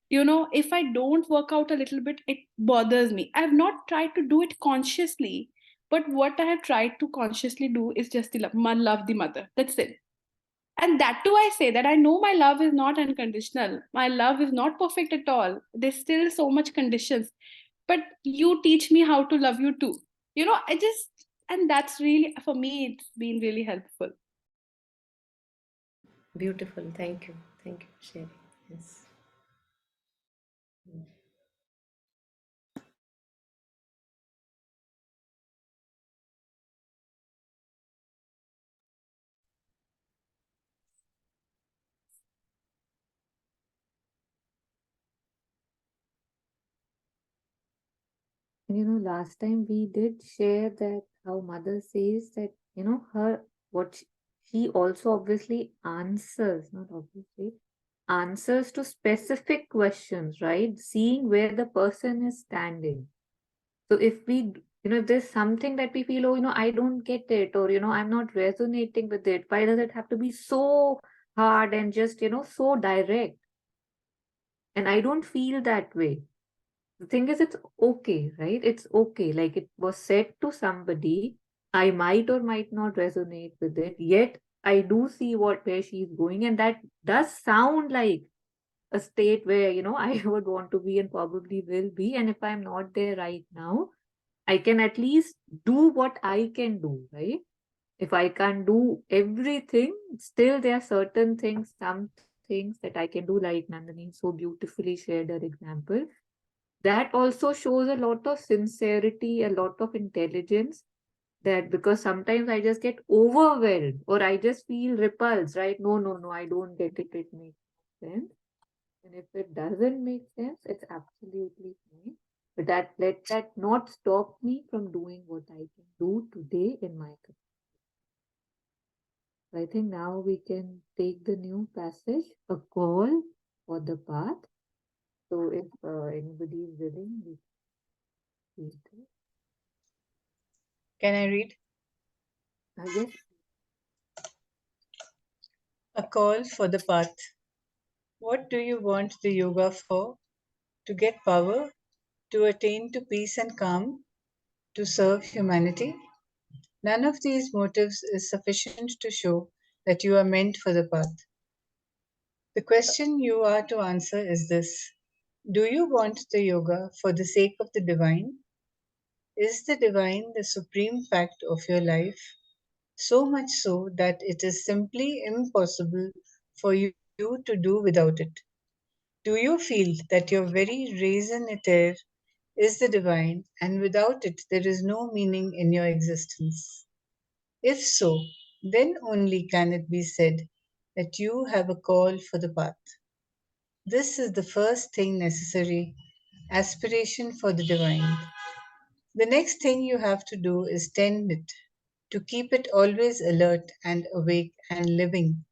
If I don't work out a little bit, it bothers me. I've not tried to do it consciously, but what I have tried to consciously do is just love the mother. That's it. And that too, I say that I know my love is not unconditional. My love is not perfect at all. There's still so much conditions. But you teach me how to love you too. I just, and that's really, for me, it's been really helpful. Beautiful. Thank you. Thank you for sharing. Yes. Last time we did share that how mother says that, her, what she also obviously answers, not obviously, answers to specific questions, right? Seeing where the person is standing. So if we, if there's something that we feel, oh, I don't get it, or, I'm not resonating with it, why does it have to be so hard and just, so direct? And I don't feel that way. The thing is, it's okay, right? It's okay. Like it was said to somebody, I might or might not resonate with it, yet I do see where she's going, and that does sound like a state where, I would want to be and probably will be. And if I'm not there right now, I can at least do what I can do, right? If I can't do everything, still there are certain things, some things that I can do, like Nandini so beautifully shared her example. That also shows a lot of sincerity, a lot of intelligence. That because sometimes I just get overwhelmed or I just feel repulsed, right? No, no, no, I don't get it. It makes sense. And if it doesn't make sense, it's absolutely fine. But let that not stop me from doing what I can do today in my capacity. So I think now we can take the new passage, a call for the path. So if anybody is willing, we can read it. Can I read? Yes. A call for the path. What do you want the yoga for? To get power? To attain to peace and calm? To serve humanity? None of these motives is sufficient to show that you are meant for the path. The question you are to answer is this: do you want the yoga for the sake of the divine? Is the divine the supreme fact of your life? So much so that it is simply impossible for you to do without it? Do you feel that your very raison d'etre is the divine, and without it there is no meaning in your existence? If so, then only can it be said that you have a call for the path. This is the first thing necessary: aspiration for the divine. The next thing you have to do is tend it, to keep it always alert and awake and living.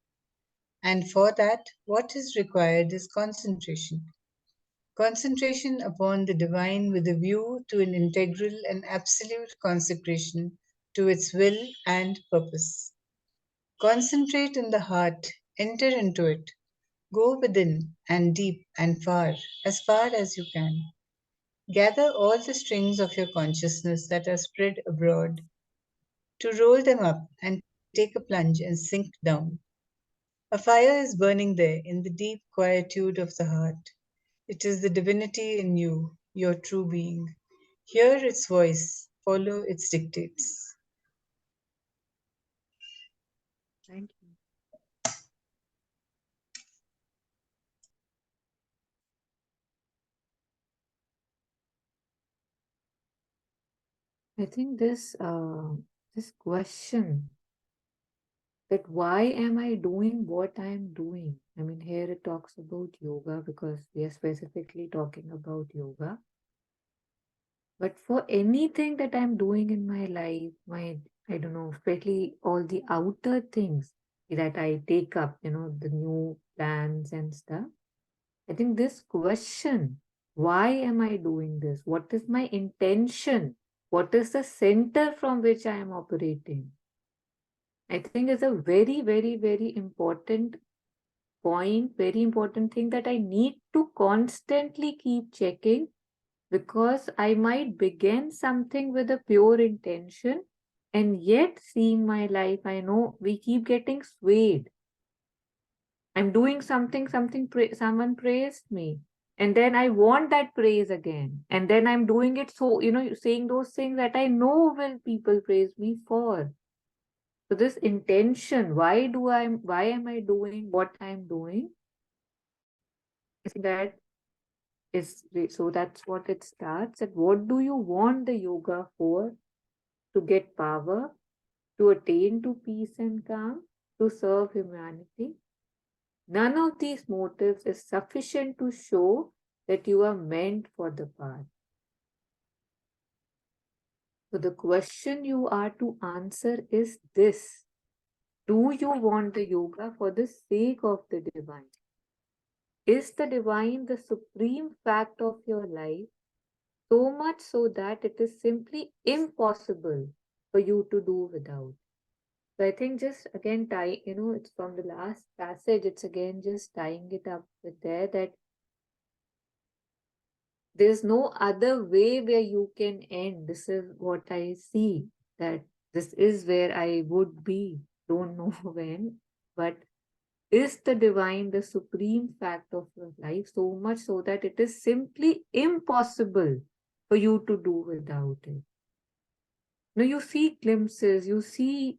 And for that, what is required is concentration. Concentration upon the divine with a view to an integral and absolute consecration to its will and purpose. Concentrate in the heart, enter into it, go within and deep and far as you can. Gather all the strings of your consciousness that are spread abroad, to roll them up and take a plunge and sink down. A fire is burning there in the deep quietude of the heart. It is the divinity in you, your true being. Hear its voice, follow its dictates. Thank you. I think this question that why am I doing what I'm doing? I mean, here it talks about yoga because we are specifically talking about yoga. But for anything that I'm doing in my life, I don't know, especially all the outer things that I take up, the new plans and stuff. I think this question, why am I doing this? What is my intention? What is the center from which I am operating? I think is a very, very, very important point, very important thing that I need to constantly keep checking because I might begin something with a pure intention and yet seeing my life, I know we keep getting swayed. I'm doing something, someone praised me. And then I want that praise again. And then I'm doing it so, saying those things that I know will people praise me for. So this intention, why am I doing what I'm doing? I think that so that's what it starts. And what do you want the yoga for? To get power, to attain to peace and calm, to serve humanity. None of these motives is sufficient to show that you are meant for the path. So the question you are to answer is this: do you want the yoga for the sake of the divine? is the divine the supreme fact of your life, so much so that it is simply impossible for you to do without? So I think just again it's from the last passage, it's again just tying it up with there that there's no other way where you can end. This is what I see, that this is where I would be. Don't know when, but is the divine the supreme fact of your life, so much so that it is simply impossible for you to do without it. Now you see glimpses, you see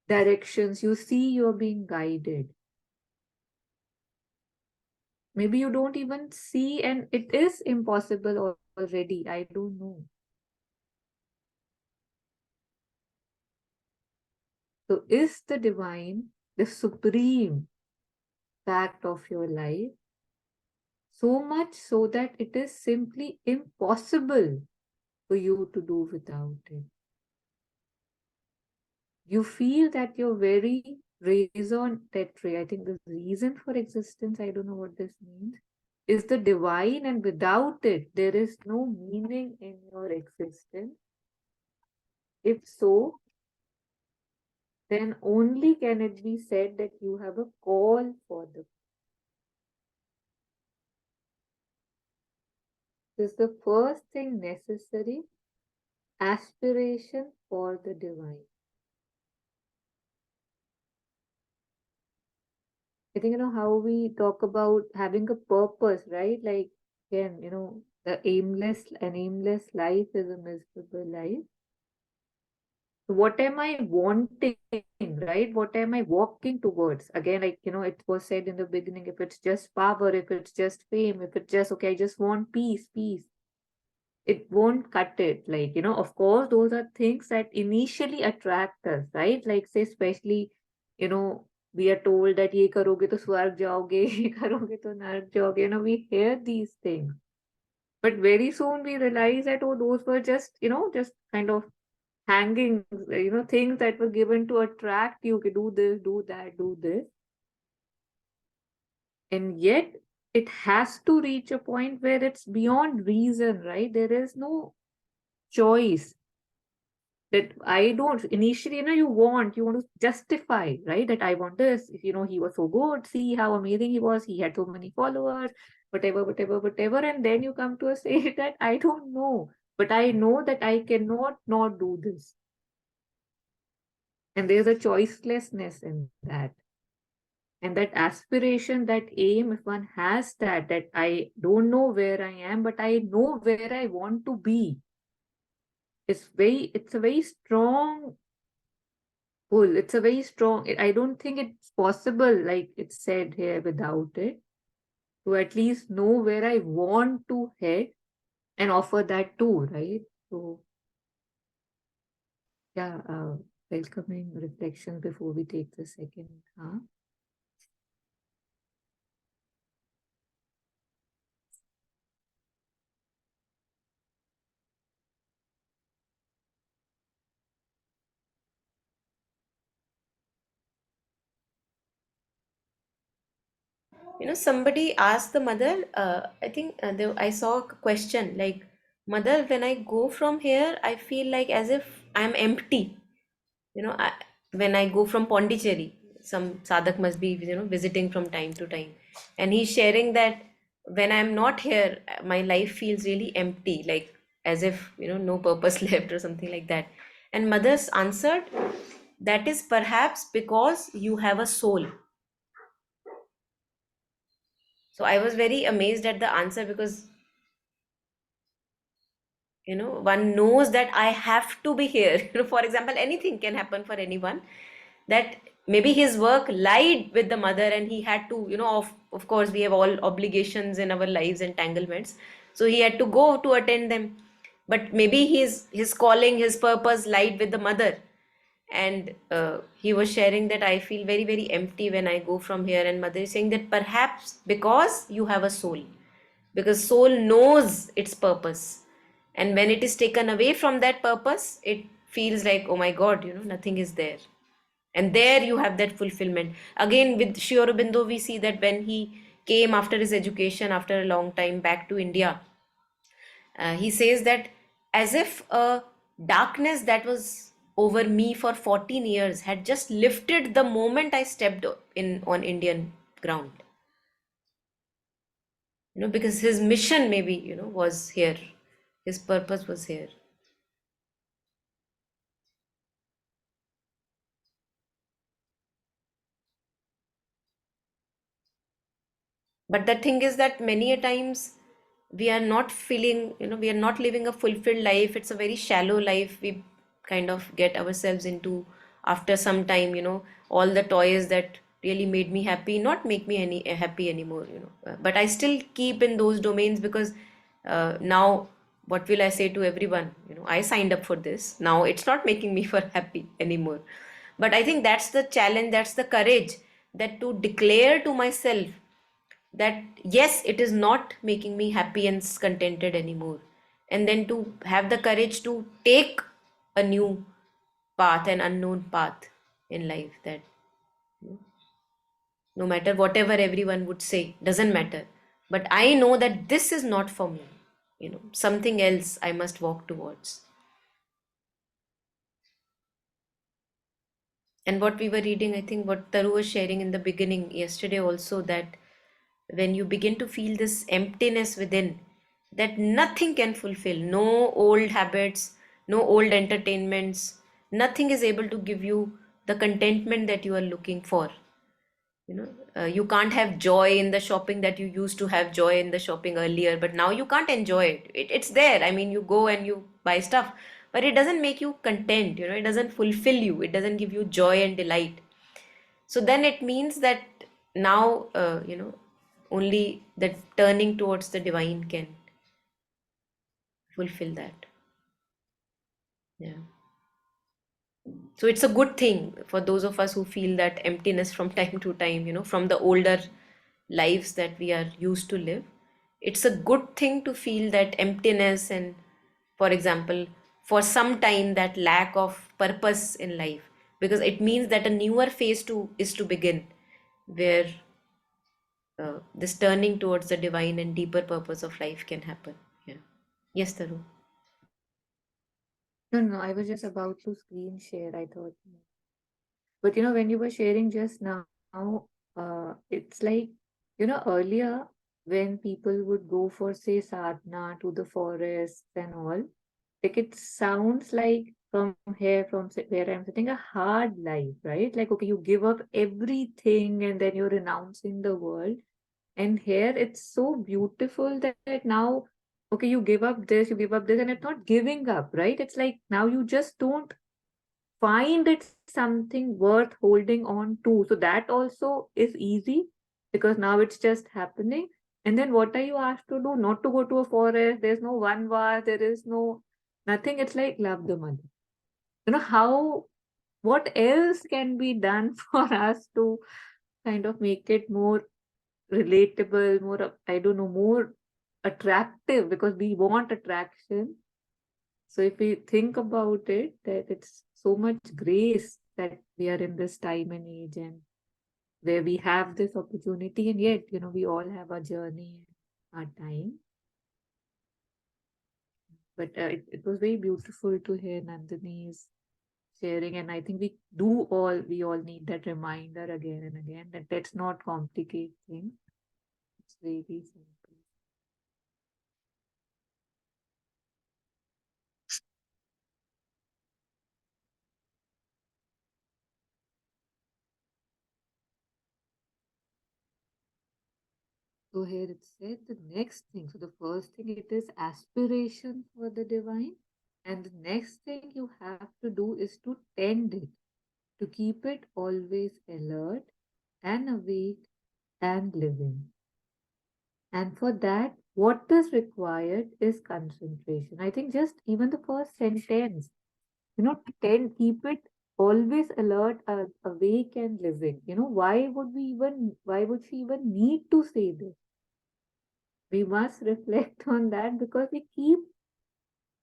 directions, you see you're being guided. Maybe you don't even see, and it is impossible already. I don't know. So, is the divine the supreme fact of your life, so much so that it is simply impossible for you to do without it? You feel that your very raison d'etre, I think the reason for existence, I don't know what this means, is the divine, and without it, there is no meaning in your existence. If so, then only can it be said that you have a call for the. This is the first thing necessary, aspiration for the divine. I think, how we talk about having a purpose, right? Like, again, an aimless life is a miserable life. So what am I wanting, right? What am I walking towards? Again, like, it was said in the beginning, if it's just power, if it's just fame, if it's just, okay, I just want peace, it won't cut it. Like, of course, those are things that initially attract us, right? Like, say, especially, we are told that ye karoge to swarg jaoge, ye karoge to nark jaoge. We hear these things. But very soon we realize that, oh, those were just, just kind of hanging, things that were given to attract you. Okay, do this, do that, do this. And yet it has to reach a point where it's beyond reason, right? There is no choice. That I don't initially, you want to justify, right? That I want this. He was so good. See how amazing he was. He had so many followers, whatever. And then you come to a stage that I don't know, but I know that I cannot not do this. And there's a choicelessness in that. And that aspiration, that aim, if one has that I don't know where I am, but I know where I want to be. It's a very strong pull. It's a very strong, I don't think it's possible, like it's said here, without it, to at least know where I want to head and offer that too, right? So, yeah, welcoming reflection before we take the second half. Somebody asked the mother, I think I saw a question like, Mother, when I go from here, I feel like as if I'm empty. When I go from Pondicherry, some sadhak must be, visiting from time to time. And he's sharing that when I'm not here, my life feels really empty, like as if, no purpose left or something like that. And mothers answered, that is perhaps because you have a soul. So I was very amazed at the answer because, one knows that I have to be here. For example, anything can happen for anyone. That maybe his work lied with the mother and he had to, of course, we have all obligations in our lives, entanglements. So he had to go to attend them. But maybe his calling, his purpose lied with the mother. And he was sharing that I feel very, very empty when I go from here. And mother is saying that perhaps because you have a soul, because soul knows its purpose, and when it is taken away from that purpose, it feels like, oh my god, nothing is there. And there you have that fulfillment. Again, with Sri Aurobindo, we see that when he came after his education, after a long time, back to India, he says that as if a darkness that was over me for 14 years had just lifted the moment I stepped in on Indian ground. Because his mission maybe, was here. His purpose was here. But the thing is that many a times we are not feeling, we are not living a fulfilled life. It's a very shallow life we kind of get ourselves into after some time. All the toys that really made me happy not make me any happy anymore. But I still keep in those domains because now what will I say to everyone? I signed up for this. Now it's not making me for happy anymore. But I think that's the challenge, that's the courage, that to declare to myself that yes, it is not making me happy and contented anymore, and then to have the courage to take a new path, an unknown path in life, that no matter whatever everyone would say, doesn't matter, but I know that this is not for me. Something else I must walk towards. And what we were reading, I think what Taru was sharing in the beginning yesterday also, that when you begin to feel this emptiness within, that nothing can fulfill, no old habits, no old entertainments, nothing is able to give you the contentment that you are looking for. You can't have joy in the shopping that you used to have joy in the shopping earlier, but now you can't enjoy it's there. I mean, you go and you buy stuff, but it doesn't make you content. It doesn't fulfill you, it doesn't give you joy and delight. So then it means that now only the turning towards the divine can fulfill that. Yeah. So it's a good thing for those of us who feel that emptiness from time to time, from the older lives that we are used to live. It's a good thing to feel that emptiness, and for example, for some time, that lack of purpose in life, because it means that a newer phase is to begin, where this turning towards the divine and deeper purpose of life can happen. Yeah. Yes, Taru. No, I was just about to screen share. I thought, but when you were sharing just now, it's like, earlier when people would go for, say, sadhana to the forests and all, like it sounds like from here, from where I'm sitting, a hard life, right? Like, okay, you give up everything and then you're renouncing the world. And here it's so beautiful that now, okay, you give up this, you give up this, and it's not giving up, right? It's like now you just don't find it something worth holding on to. So that also is easy because now it's just happening. And then what are you asked to do? Not to go to a forest. There's no one var. There is no nothing. It's like love the mother. How, what else can be done for us to kind of make it more relatable, more, I don't know, more attractive, because we want attraction. So if we think about it, that it's so much grace that we are in this time and age, and where we have this opportunity, and yet, we all have a journey and our time. But it was very beautiful to hear Nandini's sharing, and I think we all need that reminder again and again, that let's not complicate things. It's really simple. So here it said the next thing. So the first thing, it is aspiration for the divine. And the next thing you have to do is to tend it, to keep it always alert and awake and living. And for that, what is required is concentration. I think just even the first sentence, to tend, keep it always alert, awake and living. Why would she even need to say this? We must reflect on that because we keep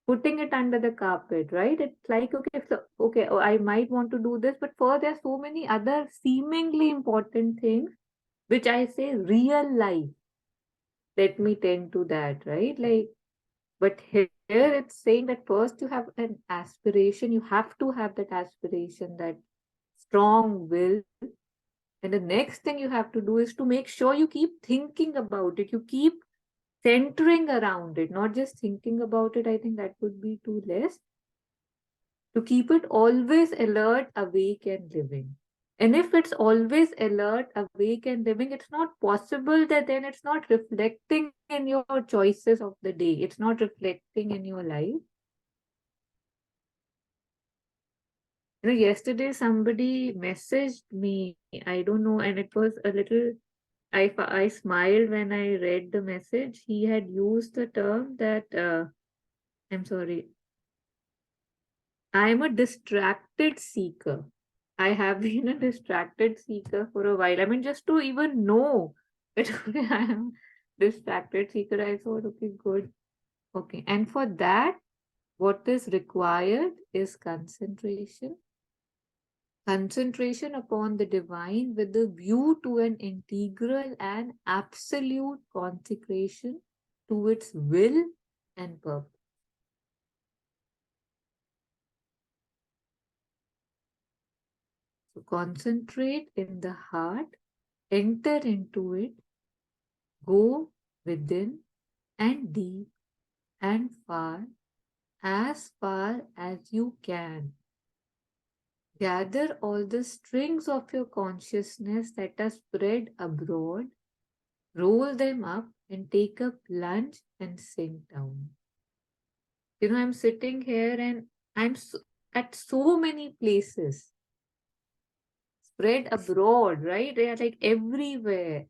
putting it under the carpet, right? It's like, okay, so, okay, oh, I might want to do this, but first there are so many other seemingly important things which I say real life. Let me tend to that, right? Like, but here it's saying that first you have an aspiration, you have to have that aspiration, that strong will. And the next thing you have to do is to make sure you keep thinking about it, you keep centering around it, not just thinking about it. I think that would be too less. To keep it always alert, awake, and living. And if it's always alert, awake, and living, it's not possible that then it's not reflecting in your choices of the day. It's not reflecting in your life. Yesterday somebody messaged me, I don't know, and it was a little, I smiled when I read the message. He had used the term that, I'm sorry, I'm a distracted seeker. I have been a distracted seeker for a while. I mean, just to even know that I am distracted seeker, I thought, okay, good. Okay. And for that, what is required is concentration. Concentration upon the divine with a view to an integral and absolute consecration to its will and purpose. So concentrate in the heart, enter into it, go within and deep and far as you can. Gather all the strings of your consciousness that are spread abroad, roll them up and take a plunge and sink down. I'm sitting here and I'm at so many places, spread abroad, right? They are like everywhere.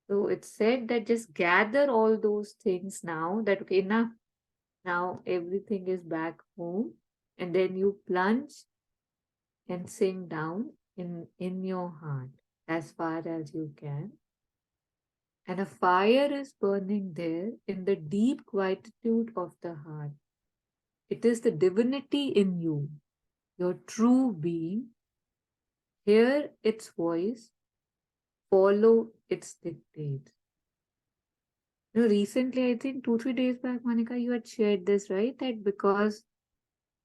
So it's said that just gather all those things now, that okay, enough. Now everything is back home. And then you plunge and sink down in your heart as far as you can. And a fire is burning there in the deep quietude of the heart. It is the divinity in you, your true being. Hear its voice, follow its dictates. Recently, I think 2-3 days back, Monica, you had shared this, right? That because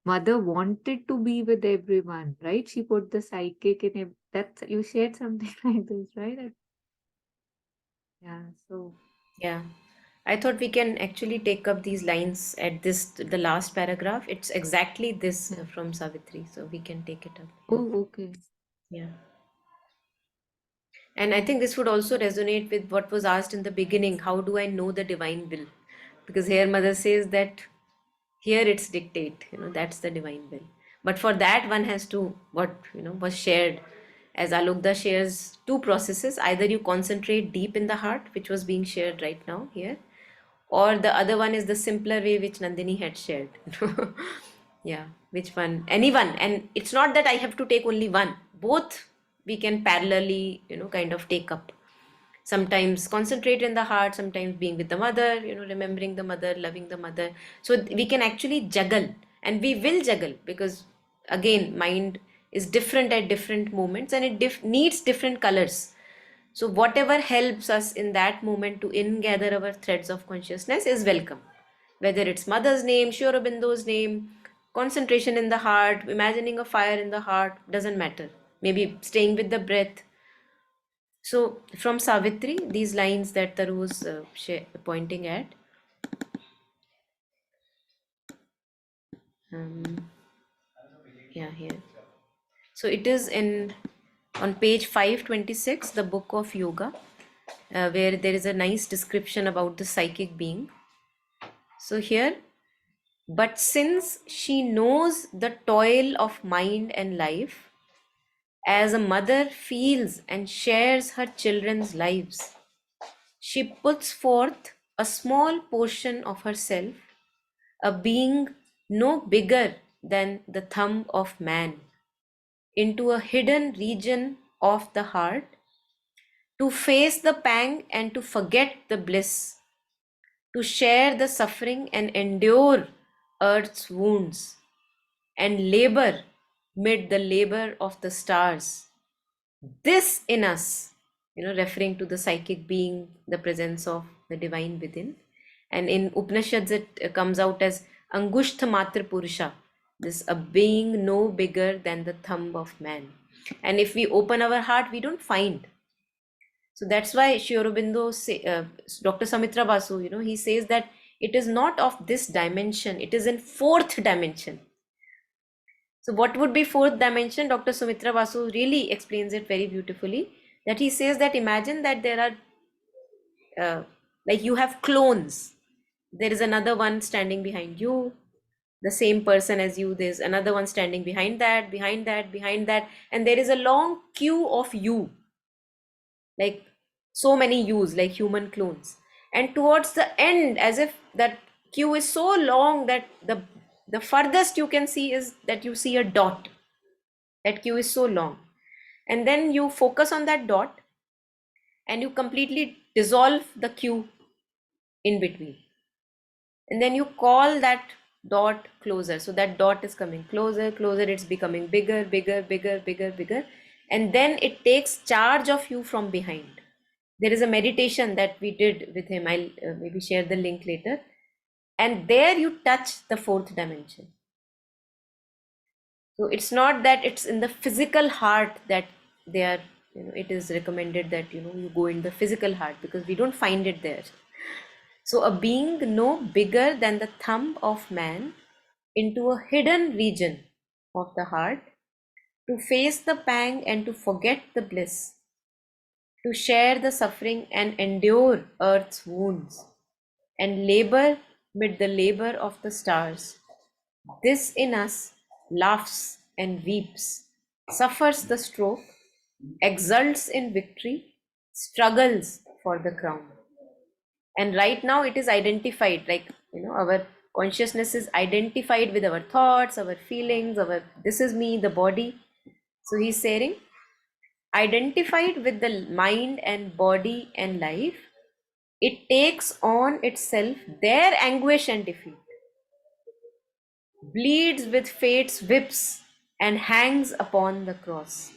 mother wanted to be with everyone, right? She put the psychic in that. You shared something like this, right? Yeah. So Yeah. I thought we can actually take up these lines at the last paragraph. It's exactly this yeah. from Savitri, so we can take it up. Oh, okay. Yeah. And I think this would also resonate with what was asked in the beginning. How do I know the divine will? Because here Mother says that here it's dictate, that's the divine will. But for that, one has to, what, was shared. As Alokda shares two processes, either you concentrate deep in the heart, which was being shared right now here, or the other one is the simpler way which Nandini had shared. Yeah, which one? Anyone. And it's not that I have to take only one. Both we can parallelly, kind of take up. Sometimes concentrate in the heart, sometimes being with the mother, remembering the mother, loving the mother. So we can actually juggle, and we will juggle, because again, mind is different at different moments, and it needs different colors. So whatever helps us in that moment to ingather our threads of consciousness is welcome. Whether it's mother's name, Sri Aurobindo's name, concentration in the heart, imagining a fire in the heart, doesn't matter. Maybe staying with the breath. So from Savitri, these lines that Taru was pointing at. Yeah, here. So it is on page 526, the book of yoga, where there is a nice description about the psychic being. So here, but since she knows the toil of mind and life, as a mother feels and shares her children's lives, she puts forth a small portion of herself, a being no bigger than the thumb of man, into a hidden region of the heart, to face the pang and to forget the bliss, to share the suffering and endure earth's wounds, and labor mid the labor of the stars. This in us, referring to the psychic being, the presence of the divine within. And in Upanishads, it comes out as Angushtha Matra Purusha, this a being no bigger than the thumb of man. And if we open our heart, we don't find. So that's why Sri Aurobindo, Dr. Samitra Basu, he says that it is not of this dimension, it is in fourth dimension. So what would be fourth dimension? Dr. Sumitra Basu really explains it very beautifully, that he says that imagine that there are, like you have clones. There is another one standing behind you, the same person as you. There's another one standing behind that, behind that, behind that. And there is a long queue of you, like so many yous, like human clones. And towards the end, as if that queue is so long that the furthest you can see is that you see a dot. That queue is so long. And then you focus on that dot and you completely dissolve the queue in between. And then you call that dot closer. So that dot is coming closer, closer, it's becoming bigger, bigger, bigger, bigger, bigger. And then it takes charge of you from behind. There is a meditation that we did with him. I'll maybe share the link later. And there you touch the fourth dimension. So it's not that it's in the physical heart that they are, it is recommended that, you go in the physical heart, because we don't find it there. So a being no bigger than the thumb of man into a hidden region of the heart, to face the pang and to forget the bliss, to share the suffering and endure earth's wounds, and labor mid the labor of the stars. This in us laughs and weeps, suffers the stroke, exults in victory, struggles for the crown. And right now it is identified, like, our consciousness is identified with our thoughts, our feelings, this is me, the body. So he's saying, identified with the mind and body and life, it takes on itself their anguish and defeat, bleeds with fate's whips and hangs upon the cross,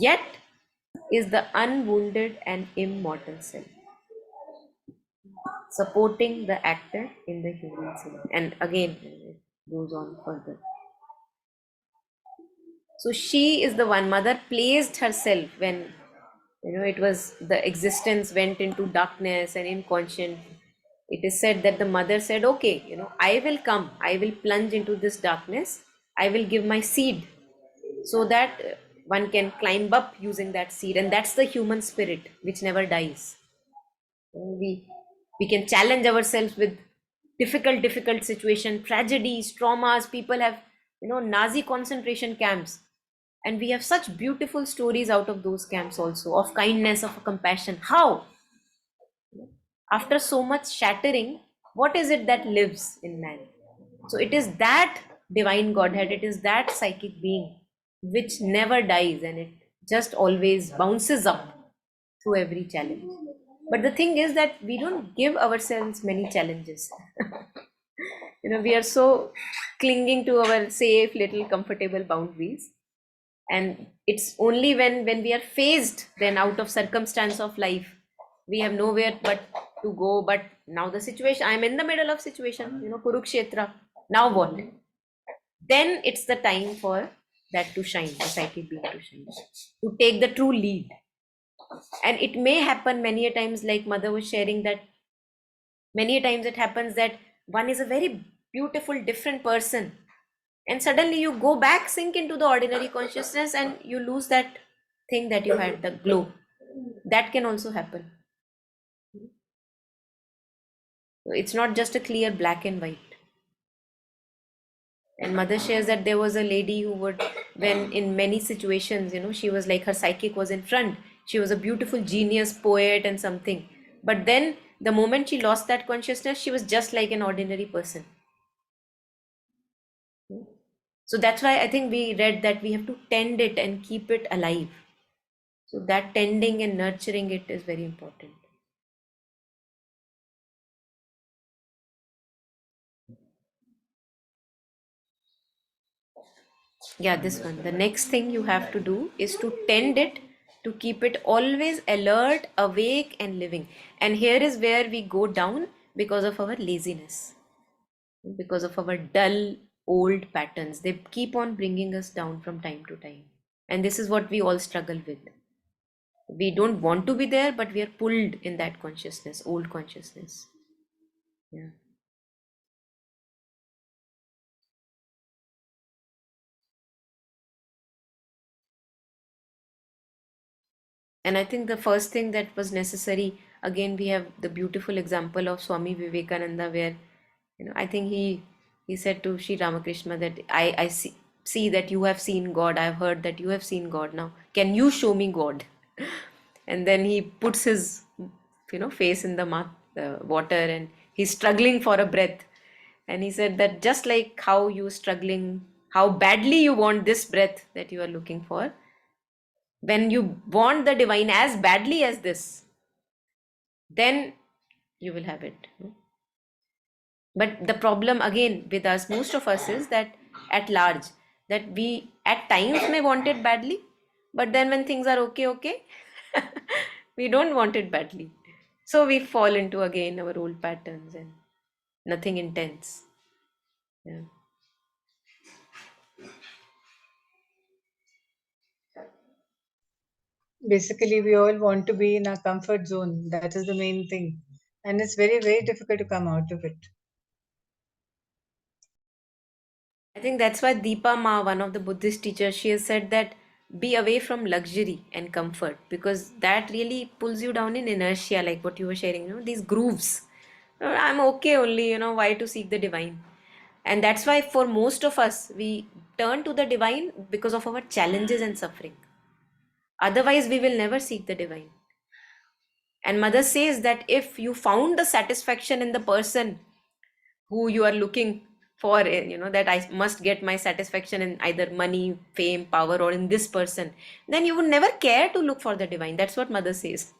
yet is the unwounded and immortal self, supporting the actor in the human scene. And again, it goes on further. So she is the one, mother placed herself when, it was the existence went into darkness and inconscient. It is said that the mother said, okay, I will come, I will plunge into this darkness, I will give my seed so that one can climb up using that seed. And that's the human spirit which never dies. We can challenge ourselves with difficult situation, tragedies, traumas. People have, Nazi concentration camps, and we have such beautiful stories out of those camps also, of kindness, of compassion. How, after so much shattering, what is it that lives in man? So it is that divine Godhead, it is that psychic being which never dies, and it just always bounces up through every challenge. But the thing is that we don't give ourselves many challenges. We are so clinging to our safe, little comfortable boundaries. And it's only when we are faced then out of circumstance of life, we have nowhere but to go. But now the situation, I'm in the middle of situation, Kurukshetra. Now what? Then it's the time for that to shine, the psychic being to shine, to take the true lead. And it may happen many a times, like mother was sharing, that many a times it happens that one is a very beautiful, different person, and suddenly you go back, sink into the ordinary consciousness, and you lose that thing that you had, the glow. That can also happen. So it's not just a clear black and white. And mother shares that there was a lady who would, when in many situations, she was like, her psychic was in front, she was a beautiful genius, poet and something, but then the moment she lost that consciousness, she was just like an ordinary person. So that's why I think we read that we have to tend it and keep it alive. So that tending and nurturing it is very important. Yeah, this one. The next thing you have to do is to tend it to keep it always alert, awake, and living. And here is where we go down because of our laziness, because of our dull, old patterns. They keep on bringing us down from time to time. And this is what we all struggle with. We don't want to be there, but we are pulled in that consciousness, old consciousness. Yeah. And I think the first thing that was necessary, again, we have the beautiful example of Swami Vivekananda, where, I think he said to Sri Ramakrishna that I see that you have seen God. I've heard that you have seen God. Now, can you show me God? And then he puts his, face in the water, and he's struggling for a breath. And he said that just like how you struggling, how badly you want this breath that you are looking for, when you want the divine as badly as this, then you will have it. But the problem again with us, most of us, is that at large, that we at times may want it badly, but then when things are okay, we don't want it badly. So we fall into again our old patterns and nothing intense. Yeah. Basically, we all want to be in our comfort zone. That is the main thing. And it's very, very difficult to come out of it. I think that's why Deepa Ma, one of the Buddhist teachers, she has said that be away from luxury and comfort, because that really pulls you down in inertia, like what you were sharing, these grooves. I'm okay only, why to seek the divine? And that's why for most of us, we turn to the divine because of our challenges and suffering. Otherwise, we will never seek the divine. And Mother says that if you found the satisfaction in the person who you are looking for, that I must get my satisfaction in either money, fame, power, or in this person, then you would never care to look for the divine. That's what Mother says.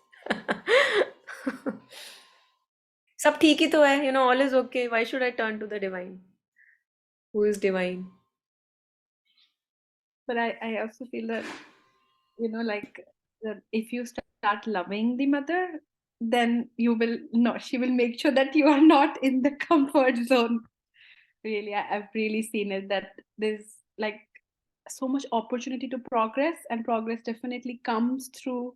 सब ठीक ही तो है, all is okay. Why should I turn to the divine? Who is divine? But I also feel that, like that if you start loving the mother, then you will not, she will make sure that you are not in the comfort zone. Really, I've really seen it, that there's like so much opportunity to progress, and progress definitely comes through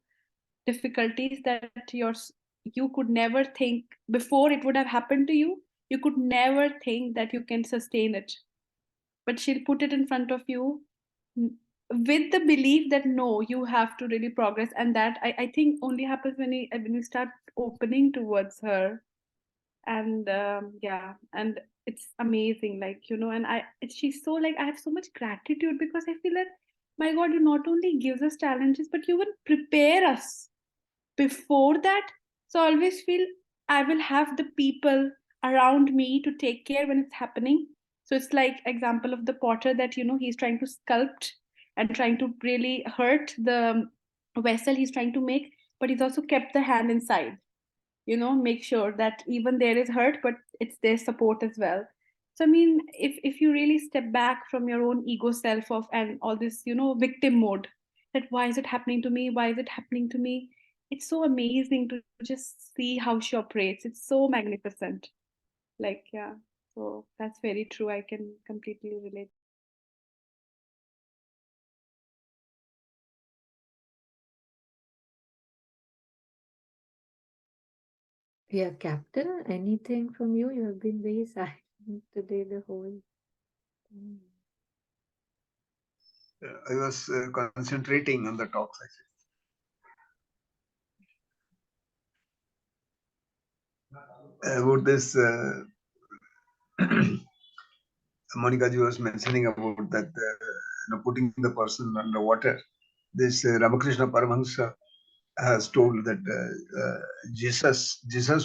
difficulties that you could never think before it would have happened to you. You could never think that you can sustain it, but she'll put it in front of you, with the belief that no, you have to really progress. And that I think only happens when you start opening towards her. And yeah, and it's amazing, like, and she's so, like, I have so much gratitude, because I feel that, my God, you not only gives us challenges, but you will prepare us before that. So I always feel I will have the people around me to take care when it's happening. So it's like example of the potter, that he's trying to sculpt and trying to really hurt the vessel he's trying to make, but he's also kept the hand inside, make sure that even there is hurt, but it's their support as well. So I mean, if you really step back from your own ego self of and all this, victim mode, that why is it happening to me, why is it happening to me, it's so amazing to just see how she operates. It's so magnificent. Like, yeah, so that's very true. I can completely relate. Yeah, Captain, anything from you? You have been very silent today, the whole time. I was concentrating on the talks actually. About this, Monica ji was mentioning about that, putting the person under water. This Ramakrishna Paramahansa has told that Jesus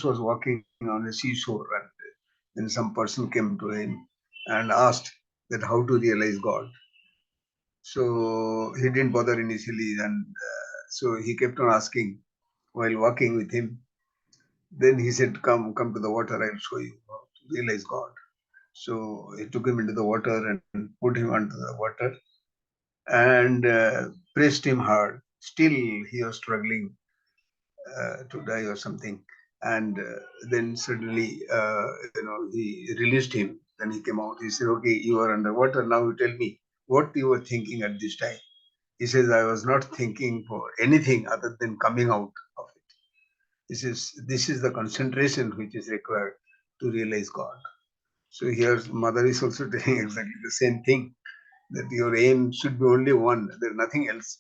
was walking on the seashore, and then some person came to him and asked that how to realize God. So he didn't bother initially, and so he kept on asking while walking with him. Then he said, come to the water, I'll show you how to realize God. So he took him into the water and put him under the water and pressed him hard. still he was struggling to die or something. And then suddenly, he released him. Then he came out. He said, "Okay, you are underwater now. You tell me what you were thinking at this time." He says, "I was not thinking for anything other than coming out of it." This is the concentration which is required to realize God. So here, Mother is also telling exactly the same thing, that your aim should be only one. There's nothing else.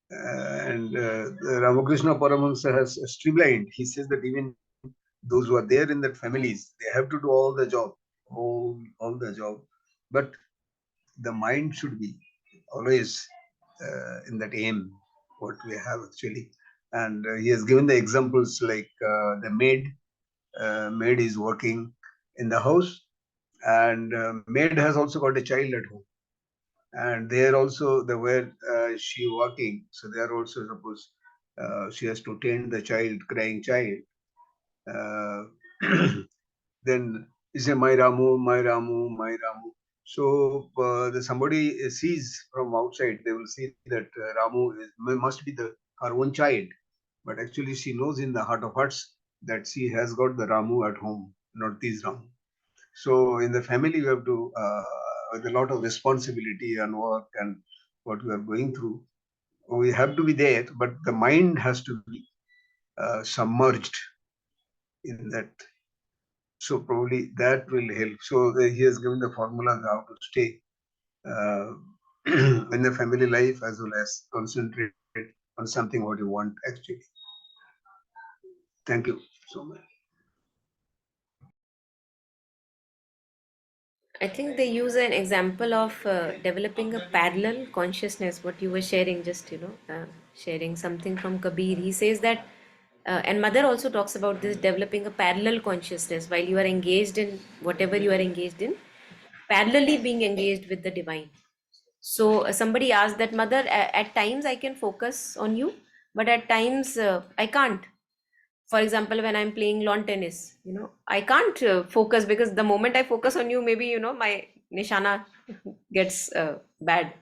And Ramakrishna Paramahansa has streamlined. He says that even those who are there in that families, they have to do all the job, all the job, but the mind should be always in that aim what we have actually. And he has given the examples like the maid is working in the house, and maid has also got a child at home, and there also the where she working, so they are also suppose she has to tend the child, crying child. uh, then he say, "My Ramu, my Ramu, my Ramu." So somebody sees from outside, they will see that must be her own child, but actually she knows in the heart of hearts that she has got the Ramu at home, not this Ramu. So in the family, you have to, with a lot of responsibility and work and what we are going through, we have to be there, but the mind has to be submerged in that. So probably that will help. So he has given the formula how to stay uh, in the family life as well as concentrate on something what you want actually. Thank you so much. I think they use an example of developing a parallel consciousness, what you were sharing, just, sharing something from Kabir. He says that, and Mother also talks about this, developing a parallel consciousness while you are engaged in whatever you are engaged in, parallelly being engaged with the divine. So somebody asked that, Mother, at times I can focus on you, but at times I can't. For example, when I'm playing lawn tennis, I can't focus, because the moment I focus on you, maybe, my nishana gets bad.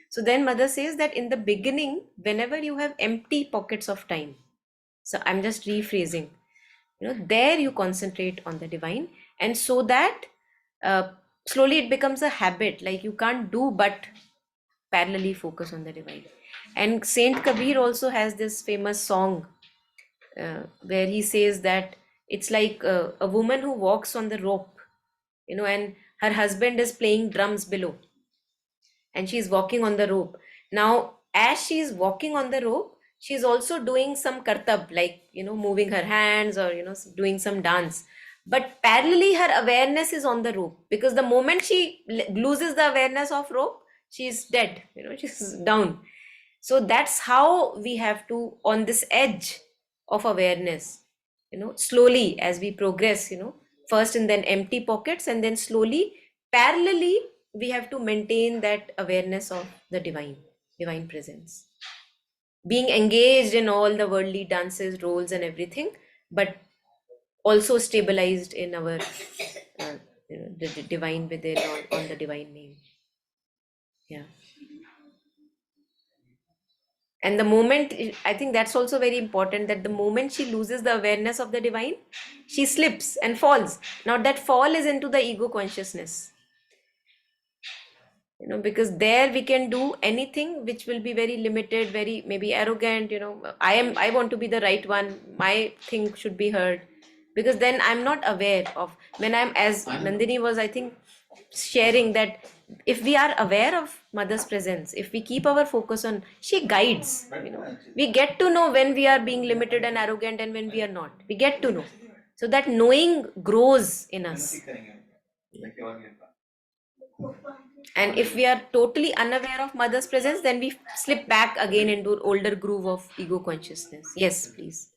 So then Mother says that in the beginning, whenever you have empty pockets of time, so I'm just rephrasing, there you concentrate on the divine, and so that uh, slowly it becomes a habit, like you can't do but parallelly focus on the divine. And Saint Kabir also has this famous song where he says that it's like a woman who walks on the rope, and her husband is playing drums below, and she's walking on the rope. Now, as she's walking on the rope, she's also doing some kartab, like, moving her hands, or, doing some dance. But parallelly, her awareness is on the rope, because the moment she loses the awareness of rope, she's dead, she's down. So that's how we have to, on this edge of awareness, slowly as we progress, first and then empty pockets, and then slowly, parallelly, we have to maintain that awareness of the divine presence, being engaged in all the worldly dances, roles, and everything, but also stabilized in our the divine within, on the divine name. Yeah. And the moment, I think that's also very important, that the moment she loses the awareness of the divine, she slips and falls. Now that fall is into the ego consciousness, because there we can do anything which will be very limited, very maybe arrogant. I want to be the right one, my thing should be heard, because then I'm not aware of, when I'm, as Nandini was, I think, sharing, that if we are aware of Mother's presence, if we keep our focus on, she guides, we get to know when we are being limited and arrogant, and when we are not, we get to know. So that knowing grows in us. And if we are totally unaware of Mother's presence, then we slip back again into older groove of ego consciousness. Yes, please.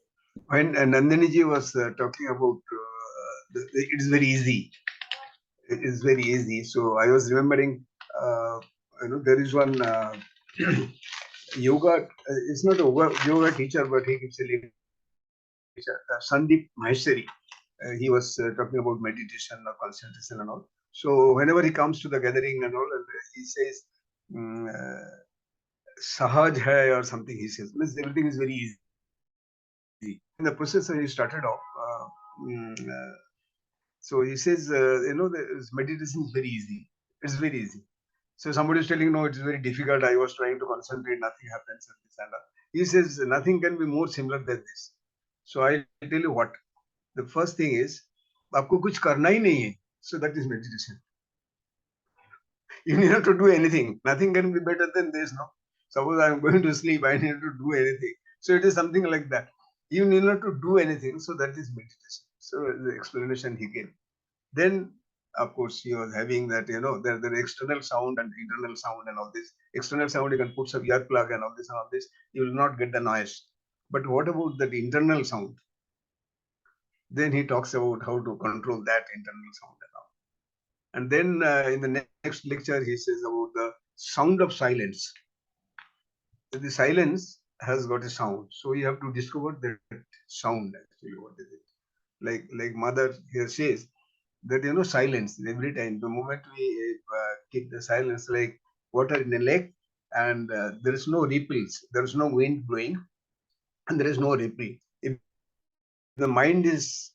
When Nandini ji was talking about it is very easy. It is very easy. So I was remembering, there is one yoga. It's not a yoga teacher, but he gives a lecture. Sandeep Maheshwari. He was talking about meditation or concentration and all. So whenever he comes to the gathering and all, and he says, sahaj hai or something he says. Means everything is very easy. In the process he started off, so he says, meditation is very easy. It's very easy. So somebody is telling, no, it's very difficult. I was trying to concentrate, nothing happens, and this and that. He says, nothing can be more similar than this. So I tell you what. The first thing is, आपको कुछ करना ही नहीं है. So that is meditation. You need not to do anything. Nothing can be better than this, no? Suppose I am going to sleep, I need to do anything. So it is something like that. You need not to do anything, so that is meditation. So the explanation he gave. Then, of course, he was having that, there the external sound and internal sound and all this. External sound, you can put some earplug and all this, you will not get the noise. But what about that internal sound? Then he talks about how to control that internal sound and all. And then in the next lecture, he says about the sound of silence. The silence has got a sound. So you have to discover that sound actually. What is it? Like mother here says, that silence every time. The moment we keep the silence, like water in a lake, and there is no ripples, there is no wind blowing, and there is no ripple. If the mind is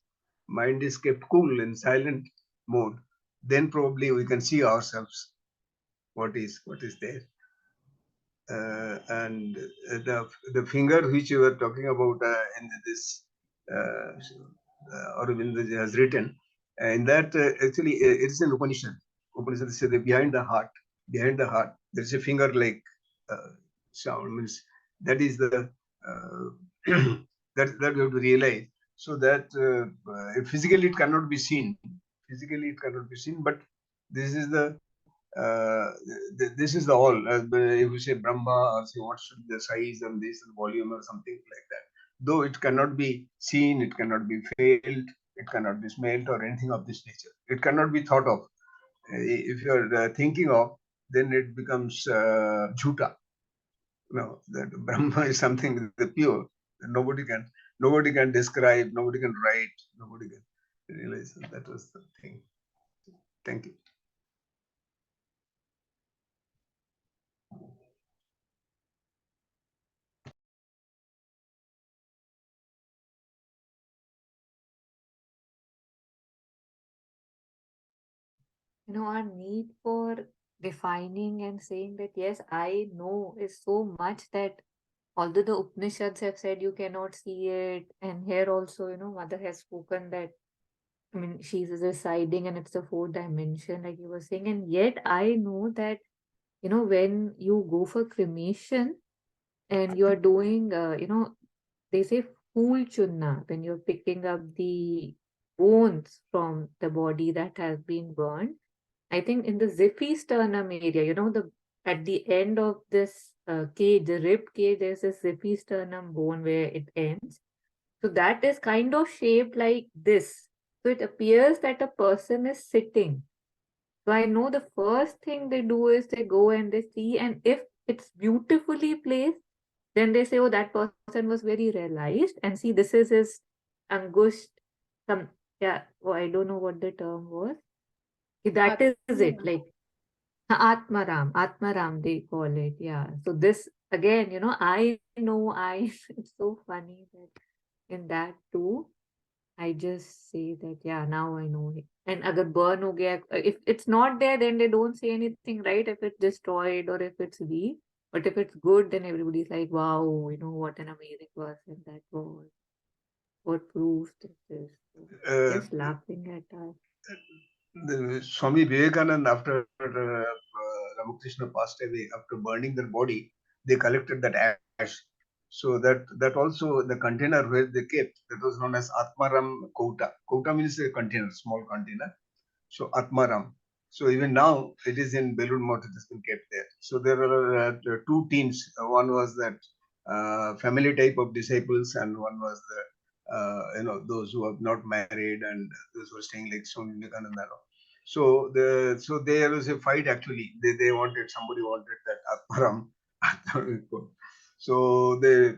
kept cool in silent mode, then probably we can see ourselves. What is there? And the finger which you were talking about in this Aurobindo has written, in that actually it's an Upanishad. Upanishad says that behind the heart, there is a finger like sound. Means that is the that we have to realize. So that physically it cannot be seen. But this is the this is the all. If you say Brahma or say what should be the size and this and volume or something like that. Though it cannot be seen, it cannot be felt, it cannot be smelt or anything of this nature. It cannot be thought of. If you are thinking of, then it becomes jhuta. No, that Brahma is something pure. Nobody can describe, nobody can write, nobody can realize. That was the thing. Thank you. Our need for defining and saying that, yes, I know is so much that although the Upanishads have said you cannot see it, and here also, Mother has spoken that, I mean, she's residing and it's the fourth dimension, like you were saying, and yet I know that, when you go for cremation and you're doing, they say fool chunna, when you're picking up the bones from the body that has been burned. I think in the Ziphisternum area, the at the end of this cage, the rib cage, there's a Ziphisternum bone where it ends. So that is kind of shaped like this. So it appears that a person is sitting. So I know the first thing they do is they go and they see, and if it's beautifully placed, then they say, oh, that person was very realized. And see, this is his angusht. I don't know what the term was. That is it. Like Atmaram, they call it. Yeah. So this again, I know it's so funny that in that too, I just say that, yeah, now I know it. And agar burn ho gaya, if it's not there, then they don't say anything, right? If it's destroyed or if it's weak. But if it's good, then everybody's like, wow, what an amazing person that was. What proves this is. Just laughing at us. The Swami Vivekananda, after Ramakrishna passed away, after burning their body, they collected that ash. So that also the container where they kept, that was known as Atmaram Kota. Kota means a container, small container. So Atmaram. So even now it is in Belur Math, it has been kept there. So there are two teams. One was that family type of disciples, and one was the those who are not married and those who are staying like Swami Vivekananda. So there was a fight actually. Somebody wanted that Atmaram. So they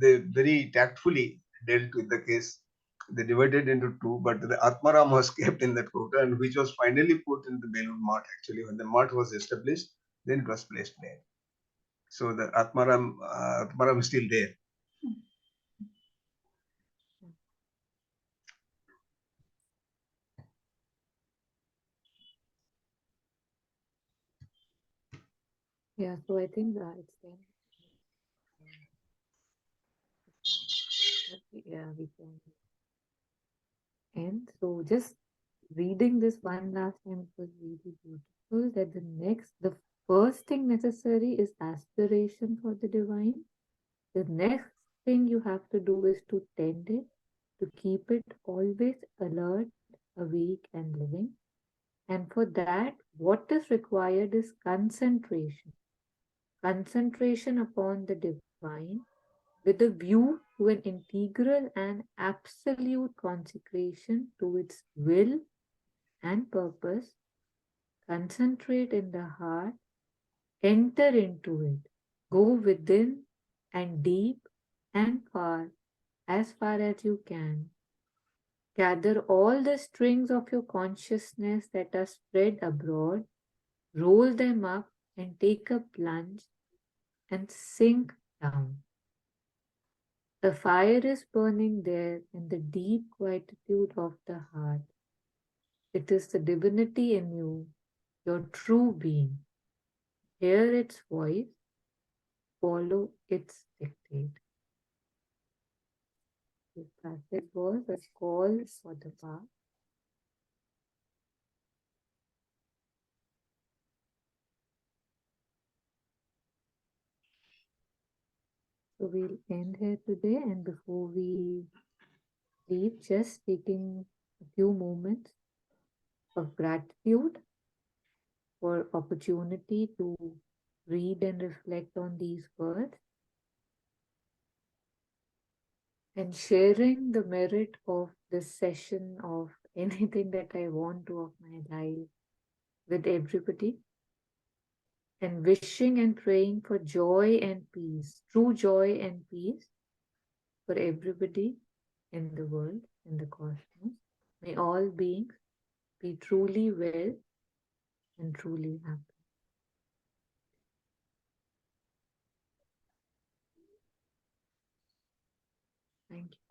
very tactfully dealt with the case. They divided into two, but the Atmaram was kept in that quota, and which was finally put in the Belur Math actually. When the Math was established, then it was placed there. So the Atmaram is still there. Yeah, so I think it's 10. Yeah, we can end. So just reading this one last time, it was really beautiful that the first thing necessary is aspiration for the divine. The next thing you have to do is to tend it, to keep it always alert, awake, and living. And for that, what is required is concentration. Concentration upon the divine with a view to an integral and absolute consecration to its will and purpose. Concentrate in the heart, enter into it, go within and deep and far, as far as you can. Gather all the strings of your consciousness that are spread abroad, roll them up, and take a plunge and sink down. The fire is burning there in the deep quietude of the heart. It is the divinity in you, your true being. Hear its voice, follow its dictate. This passage was a call for the path. So we'll end here today, and before we leave, just taking a few moments of gratitude for opportunity to read and reflect on these words, and sharing the merit of this session of anything that I want to of my life with everybody, and wishing and praying for joy and peace, true joy and peace for everybody in the world, in the cosmos. May all beings be truly well and truly happy. Thank you.